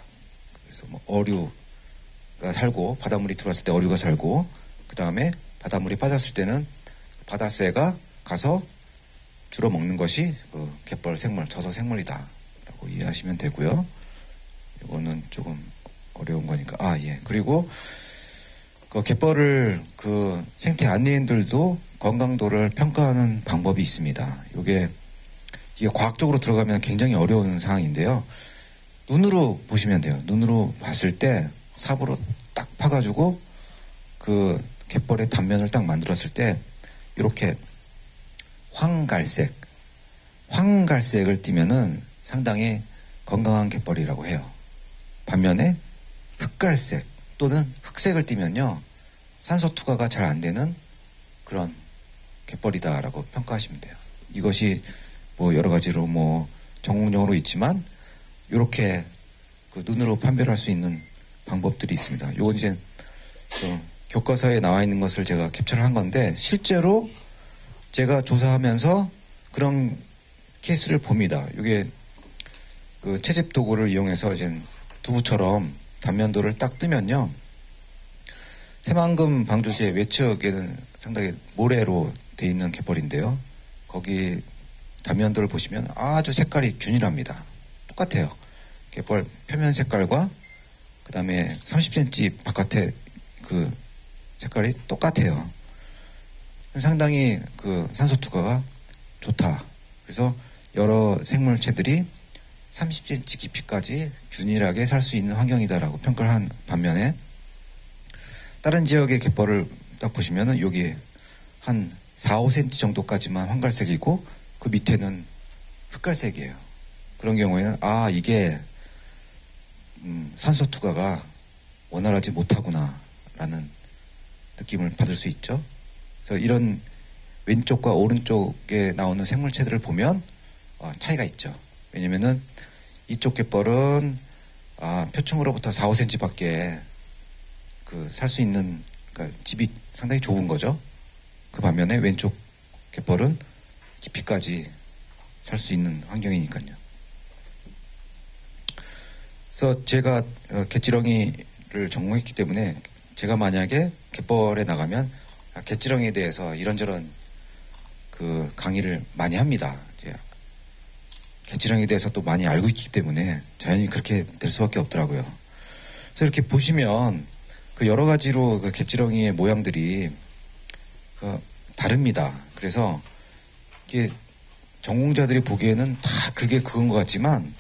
그래서 뭐 어류가 살고, 바닷물이 들어왔을 때 어류가 살고, 그 다음에 바닷물이 빠졌을 때는 바다새가 가서 주로 먹는 것이 그 갯벌 생물, 저서 생물이다 라고 이해하시면 되고요. 이거는 조금 어려운 거니까. 예. 그리고 그 갯벌을 그 생태 안내인들도 건강도를 평가하는 방법이 있습니다. 이게 과학적으로 들어가면 굉장히 어려운 상황인데요. 눈으로 보시면 돼요. 눈으로 봤을 때 삽으로 딱 파가지고 그 갯벌의 단면을 딱 만들었을 때 이렇게 황갈색을 띠면은 상당히 건강한 갯벌이라고 해요. 반면에 흑갈색 또는 흑색을 띠면요, 산소 투과가 잘 안 되는 그런 갯벌이다라고 평가하시면 돼요. 이것이 뭐 여러 가지로 뭐 전공용어로 있지만 이렇게 그 눈으로 판별할 수 있는 방법들이 있습니다. 이건 이제 그 교과서에 나와 있는 것을 제가 캡처를 한 건데, 실제로 제가 조사하면서 그런 케이스를 봅니다. 이게 그 채집 도구를 이용해서 이제 두부처럼 단면도를 딱 뜨면요, 새만금 방조제 외측에는 상당히 모래로 돼 있는 갯벌인데요, 거기 단면도를 보시면 아주 색깔이 균일합니다. 똑같아요. 갯벌 표면 색깔과 그 다음에 30cm 바깥에 그 색깔이 똑같아요. 상당히 그 산소 투과가 좋다. 그래서 여러 생물체들이 30cm 깊이까지 균일하게 살 수 있는 환경이다라고 평가를 한 반면에, 다른 지역의 갯벌을 딱 보시면은 여기 한 4, 5cm 정도까지만 황갈색이고 그 밑에는 흑갈색이에요. 그런 경우에는 이게 산소 투과가 원활하지 못하구나 라는 느낌을 받을 수 있죠. 그래서 이런 왼쪽과 오른쪽에 나오는 생물체들을 보면 차이가 있죠. 왜냐면은 이쪽 갯벌은 표층으로부터 4, 5cm밖에 살 수 있는 그러니까 집이 상당히 좁은 거죠. 그 반면에 왼쪽 갯벌은 깊이까지 살 수 있는 환경이니까요. 그래서 제가 갯지렁이를 전공했기 때문에 제가 만약에 갯벌에 나가면 갯지렁이에 대해서 이런저런 강의를 많이 합니다. 갯지렁이에 대해서 또 많이 알고 있기 때문에 자연히 그렇게 될 수밖에 없더라고요. 그래서 이렇게 보시면 여러 가지로 갯지렁이의 모양들이 다릅니다. 그래서 이게 전공자들이 보기에는 다 그게 그건 것 같지만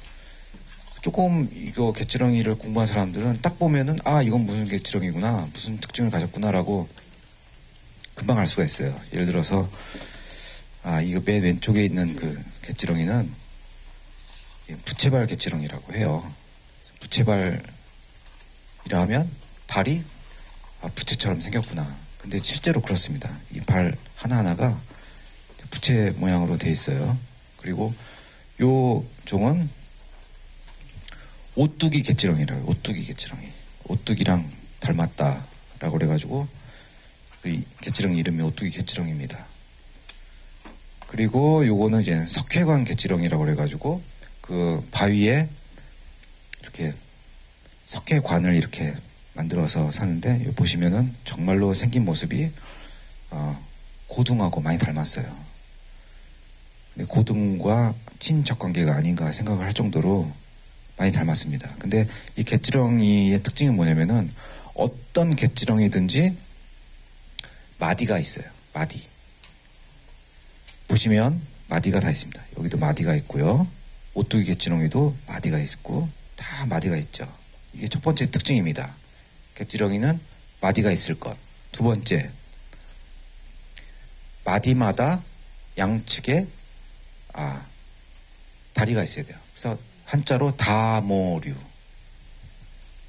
조금 이거 갯지렁이를 공부한 사람들은 딱 보면은 이건 무슨 갯지렁이구나, 무슨 특징을 가졌구나라고 금방 알 수가 있어요. 예를 들어서 이거 맨 왼쪽에 있는 갯지렁이는 부채발 갯지렁이라고 해요. 부채발이라 하면 발이 부채처럼 생겼구나. 근데 실제로 그렇습니다. 이 발 하나하나가 부채 모양으로 돼 있어요. 그리고 요 종은 오뚜기 갯지렁이라고. 오뚜기 갯지렁이. 오뚜기랑 닮았다라고 그래가지고 이 갯지렁이 이름이 오뚜기 갯지렁이입니다. 그리고 요거는 이제 석회관 갯지렁이라고 그래가지고 바위에 이렇게 석회관을 이렇게 만들어서 사는데 보시면은 정말로 생긴 모습이 고등하고 많이 닮았어요. 근데 고등과 친척 관계가 아닌가 생각을 할 정도로 많이 닮았습니다. 근데 이 갯지렁이의 특징이 뭐냐면은 어떤 갯지렁이든지 마디가 있어요. 마디. 보시면 마디가 다 있습니다. 여기도 마디가 있고요. 오뚜기 갯지렁이도 마디가 있고 다 마디가 있죠. 이게 첫 번째 특징입니다. 갯지렁이는 마디가 있을 것. 두 번째, 마디마다 양측에 다리가 있어야 돼요. 그래서 한자로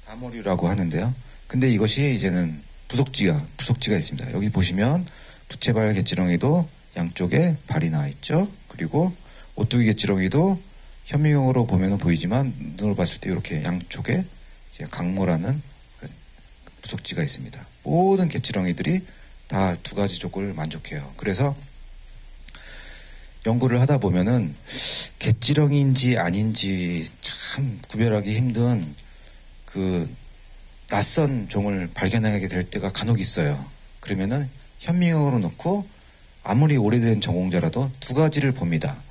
다모류라고 하는데요. 근데 이것이 이제는 부속지가 있습니다. 여기 보시면 부채발 갯지렁이도 양쪽에 발이 나와 있죠. 그리고 오뚜기 갯지렁이도 현미경으로 보면 보이지만 눈으로 봤을 때 이렇게 양쪽에 이제 강모라는 부속지가 있습니다. 모든 갯지렁이들이 다 두 가지 조건을 만족해요. 그래서 연구를 하다 보면은 갯지렁이인지 아닌지 참 구별하기 힘든 낯선 종을 발견하게 될 때가 간혹 있어요. 그러면은 현미경으로 놓고 아무리 오래된 전공자라도 두 가지를 봅니다.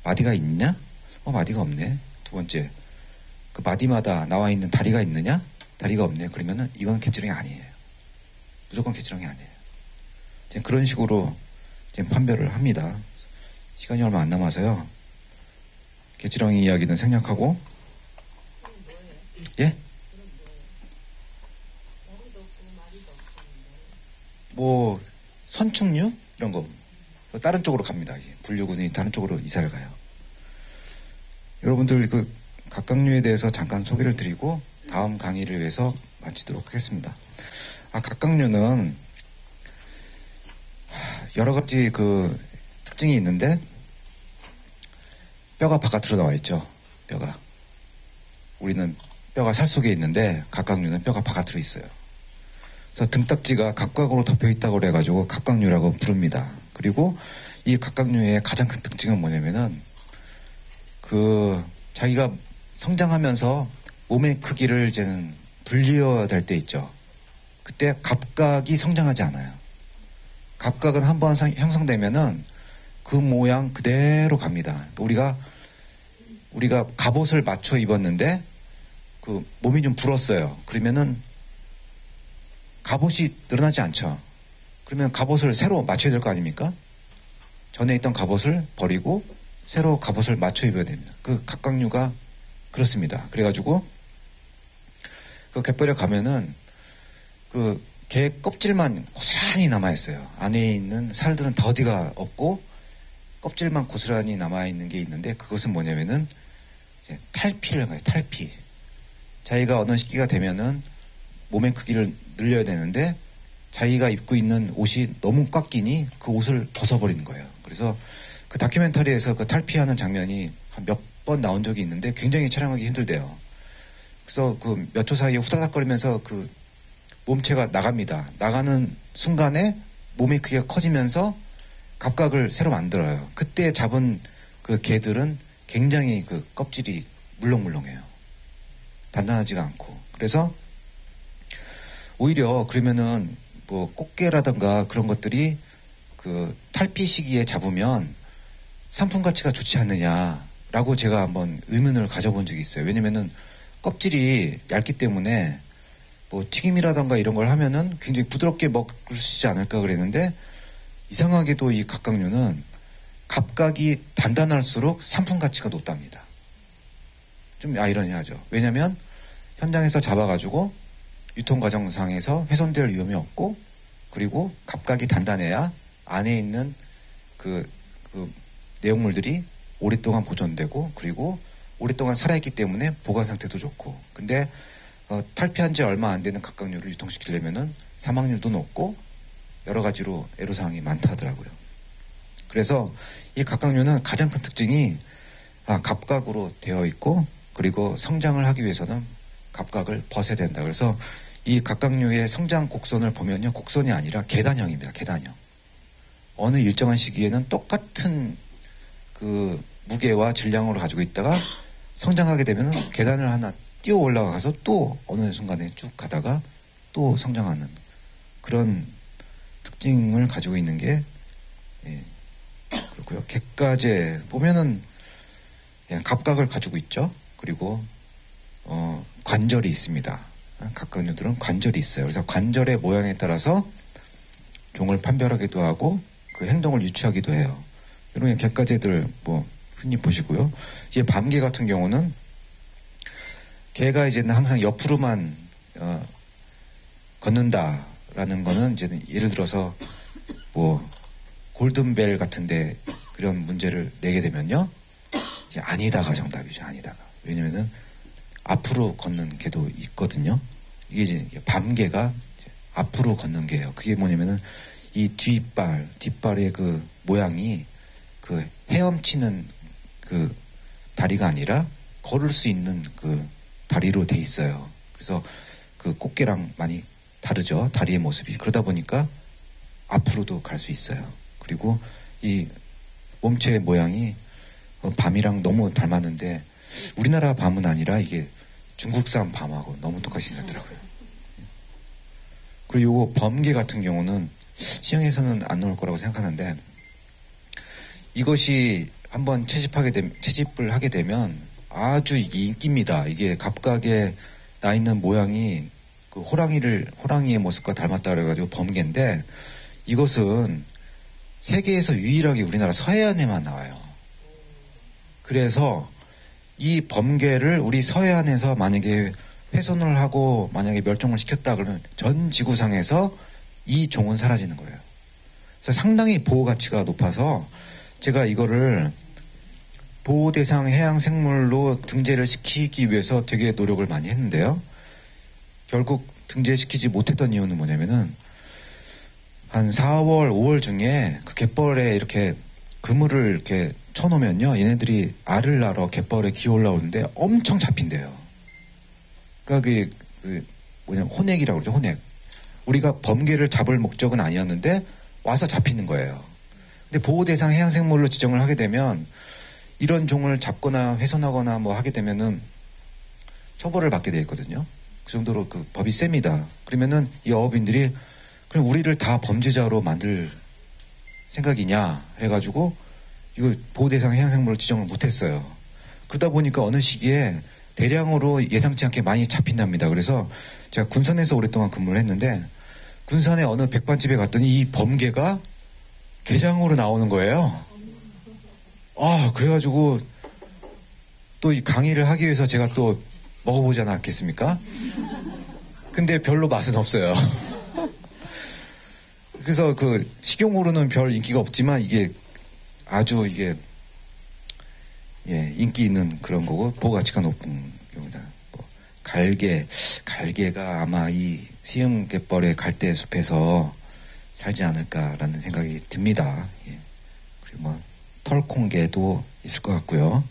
마디가 있냐? 마디가 없네. 두 번째, 마디마다 나와 있는 다리가 있느냐? 다리가 없네. 그러면은 이건 갯지렁이 아니에요. 무조건 갯지렁이 아니에요. 그런 식으로 판별을 합니다. 시간이 얼마 안 남아서요. 갯지렁이 이야기는 생략하고. 예? 선충류? 이런 거. 다른 쪽으로 갑니다. 이제 분류군이 다른 쪽으로 이사를 가요. 여러분들 각각류에 대해서 잠깐 소개를 드리고 다음 강의를 위해서 마치도록 하겠습니다. 각각류는 여러 가지 특징이 있는데 뼈가 바깥으로 나와 있죠. 뼈가. 우리는 뼈가 살 속에 있는데 각각류는 뼈가 바깥으로 있어요. 그래서 등딱지가 각각으로 덮여 있다고 그래가지고 각각류라고 부릅니다. 그리고 이 각각류의 가장 큰 특징은 뭐냐면은 자기가 성장하면서 몸의 크기를 이제는 불려야 될 때 있죠. 그때 갑각이 성장하지 않아요. 갑각은 한번 형성되면은 그 모양 그대로 갑니다. 우리가 갑옷을 맞춰 입었는데 몸이 좀 불었어요. 그러면은 갑옷이 늘어나지 않죠. 그러면 갑옷을 새로 맞춰야 될 거 아닙니까? 전에 있던 갑옷을 버리고 새로 갑옷을 맞춰 입어야 됩니다. 각각류가 그렇습니다. 그래가지고 갯벌에 가면은 개 껍질만 고스란히 남아있어요. 안에 있는 살들은 다 어디가 없고 껍질만 고스란히 남아있는 게 있는데 그것은 뭐냐면은 탈피를 해요. 탈피. 자기가 어느 시기가 되면은 몸의 크기를 늘려야 되는데 자기가 입고 있는 옷이 너무 꽉 끼니 그 옷을 벗어버리는 거예요. 그래서 그 다큐멘터리에서 그 탈피하는 장면이 한 몇 번 나온 적이 있는데 굉장히 촬영하기 힘들대요. 그래서 그 몇 초 사이에 후다닥거리면서 그 몸체가 나갑니다. 나가는 순간에 몸의 크기가 커지면서 갑각을 새로 만들어요. 그때 잡은 그 개들은 굉장히 그 껍질이 물렁물렁해요. 단단하지가 않고. 그래서 오히려 그러면은 뭐 꽃게라든가 그런 것들이 그 탈피 시기에 잡으면 상품 가치가 좋지 않느냐라고 제가 한번 의문을 가져본 적이 있어요. 왜냐면은 껍질이 얇기 때문에 뭐 튀김이라든가 이런 걸 하면은 굉장히 부드럽게 먹을 수 있지 않을까 그랬는데 이상하게도 이 갑각류는 갑각이 단단할수록 상품 가치가 높답니다. 좀 아이러니하죠. 왜냐면 현장에서 잡아가지고 유통과정상에서 훼손될 위험이 없고 그리고 갑각이 단단해야 안에 있는 그 내용물들이 오랫동안 보존되고 그리고 오랫동안 살아있기 때문에 보관 상태도 좋고 근데 탈피한 지 얼마 안 되는 갑각류를 유통시키려면은 사망률도 높고 여러 가지로 애로사항이 많다더라고요. 그래서 이 갑각류는 가장 큰 특징이 갑각으로 되어 있고 그리고 성장을 하기 위해서는 갑각을 벗어야 된다. 그래서 이 갑각류의 성장 곡선을 보면요. 곡선이 아니라 계단형입니다. 계단형. 어느 일정한 시기에는 똑같은 그 무게와 질량으로 가지고 있다가 성장하게 되면 계단을 하나 뛰어 올라가서 또 어느 순간에 쭉 가다가 또 성장하는 그런 특징을 가지고 있는 게 그렇고요. 갯가재 보면은 갑각을 가지고 있죠. 그리고 관절이 있습니다. 갑각류들은 관절이 있어요. 그래서 관절의 모양에 따라서 종을 판별하기도 하고 그 행동을 유추하기도 해요. 이런 갯가재들 뭐 흔히 보시고요. 이제 밤개 같은 경우는 개가 이제는 항상 옆으로만 걷는다라는 거는 이제는 예를 들어서 뭐 골든벨 같은데 그런 문제를 내게 되면요. 이제 아니다가 정답이죠. 아니다가. 왜냐면은 앞으로 걷는 개도 있거든요. 이게 이제 밤개가 앞으로 걷는 개예요. 그게 뭐냐면은 이 뒷발의 그 모양이 그 헤엄치는 그 다리가 아니라 걸을 수 있는 그 다리로 돼 있어요. 그래서 그 꽃게랑 많이 다르죠. 다리의 모습이. 그러다 보니까 앞으로도 갈 수 있어요. 그리고 이 몸체 모양이 밤이랑 너무 닮았는데 우리나라 밤은 아니라 이게 중국산 밤하고 너무 똑같이 생겼더라고요. 그리고 요거 범개 같은 경우는 시장에서는 안 나올 거라고 생각하는데 이것이 한번 채집을 하게 되면 아주 이게 인기입니다. 이게 갑각에 나 있는 모양이 그 호랑이의 모습과 닮았다 그래가지고 범개인데 이것은 세계에서 유일하게 우리나라 서해안에만 나와요. 그래서 이 범개를 우리 서해안에서 만약에 훼손을 하고 만약에 멸종을 시켰다 그러면 전 지구상에서 이 종은 사라지는 거예요. 그래서 상당히 보호 가치가 높아서 제가 이거를 보호대상 해양생물로 등재를 시키기 위해서 되게 노력을 많이 했는데요. 결국 등재시키지 못했던 이유는 뭐냐면은 한 4월, 5월 중에 그 갯벌에 이렇게 그물을 이렇게 쳐놓으면요. 얘네들이 알을 낳으러 갯벌에 기어 올라오는데 엄청 잡힌대요. 그러니까 혼액이라고 그러죠. 혼액. 우리가 범개를 잡을 목적은 아니었는데 와서 잡히는 거예요. 근데 보호대상 해양생물로 지정을 하게 되면 이런 종을 잡거나 훼손하거나 뭐 하게 되면은 처벌을 받게 돼 있거든요. 그 정도로 그 법이 셉니다. 그러면은 이 어업인들이 그럼 우리를 다 범죄자로 만들 생각이냐 해가지고 이거 보호대상 해양생물로 지정을 못했어요. 그러다 보니까 어느 시기에 대량으로 예상치 않게 많이 잡힌답니다. 그래서 제가 군산에서 오랫동안 근무를 했는데 군산의 어느 백반집에 갔더니 이 범개가 게장으로 나오는 거예요. 그래가지고 또 이 강의를 하기 위해서 제가 또 먹어보지 않았겠습니까? 근데 별로 맛은 없어요. 그래서 그 식용으로는 별 인기가 없지만 이게 아주 인기 있는 그런 거고 보호 가치가 높은 경우다. 뭐 갈개 달개가 아마 이 시흥갯벌의 갈대 숲에서 살지 않을까라는 생각이 듭니다. 예. 그리고 뭐 털콩개도 있을 것 같고요.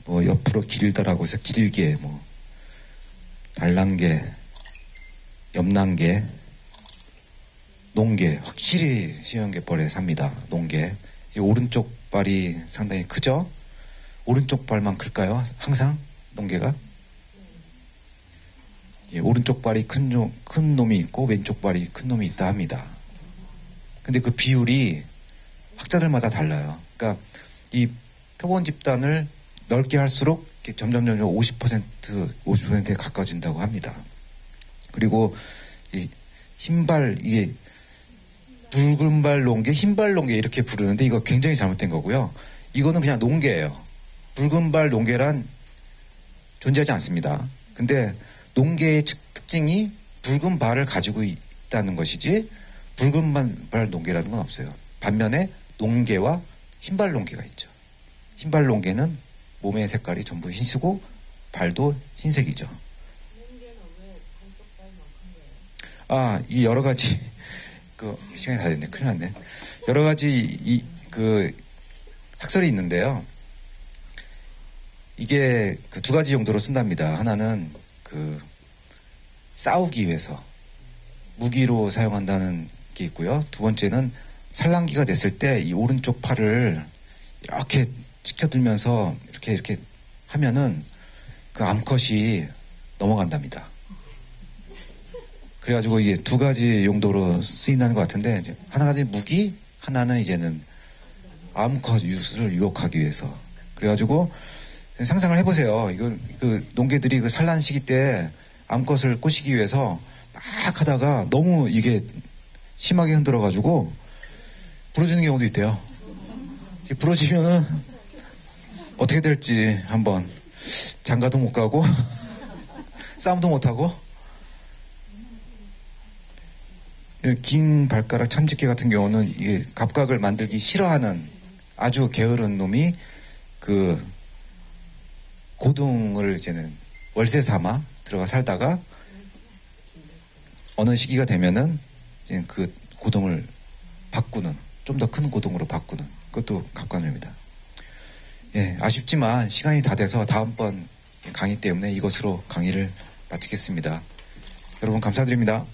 뭐 옆으로 길다라고 해서 길게 뭐 달랑개, 염난개, 농개, 확실히 시흥갯벌에 삽니다. 농개. 오른쪽 발이 상당히 크죠? 오른쪽 발만 클까요? 항상 농개가? 예, 오른쪽 발이 큰 놈이 있고 왼쪽 발이 큰 놈이 있다 합니다. 근데 그 비율이 학자들마다 달라요. 그러니까 이 표본 집단을 넓게 할수록 점점 50%에 가까워진다고 합니다. 그리고 이 흰발, 이게 붉은발 농개, 흰발 농개 이렇게 부르는데 이거 굉장히 잘못된 거고요. 이거는 그냥 농개예요. 붉은발 농개란 존재하지 않습니다. 근데 농개의 특징이 붉은 발을 가지고 있다는 것이지 붉은 발 농개라는 건 없어요. 반면에 농개와 흰발 농개가 있죠. 흰발 농개는 몸의 색깔이 전부 흰수고 발도 흰색이죠. 아, 이 여러 가지 시간이 다 됐네. 큰일 났네. 여러 가지 학설이 있는데요. 이게 그 두 가지 용도로 쓴답니다. 하나는 싸우기 위해서 무기로 사용한다는 게 있고요. 두 번째는 산란기가 됐을 때 이 오른쪽 팔을 이렇게 치켜들면서 이렇게 하면은 그 암컷이 넘어간답니다. 그래가지고 이게 두 가지 용도로 쓰인다는 것 같은데, 이제 하나가 무기, 하나는 이제는 암컷 유수를 유혹하기 위해서. 그래가지고 상상을 해보세요. 농개들이 산란 시기 때 암컷을 꼬시기 위해서 막 하다가 너무 이게 심하게 흔들어가지고 부러지는 경우도 있대요. 부러지면은 어떻게 될지 한번 장가도 못 가고 싸움도 못 하고. 긴 발가락 참집개 같은 경우는 이게 갑각을 만들기 싫어하는 아주 게으른 놈이 고등을 이제는 월세 삼아 들어가 살다가 어느 시기가 되면은 이제 그 고등을 바꾸는, 좀 더 큰 고등으로 바꾸는 그것도 갑관입니다. 예, 아쉽지만 시간이 다 돼서 다음번 강의 때문에 이것으로 강의를 마치겠습니다. 여러분 감사드립니다.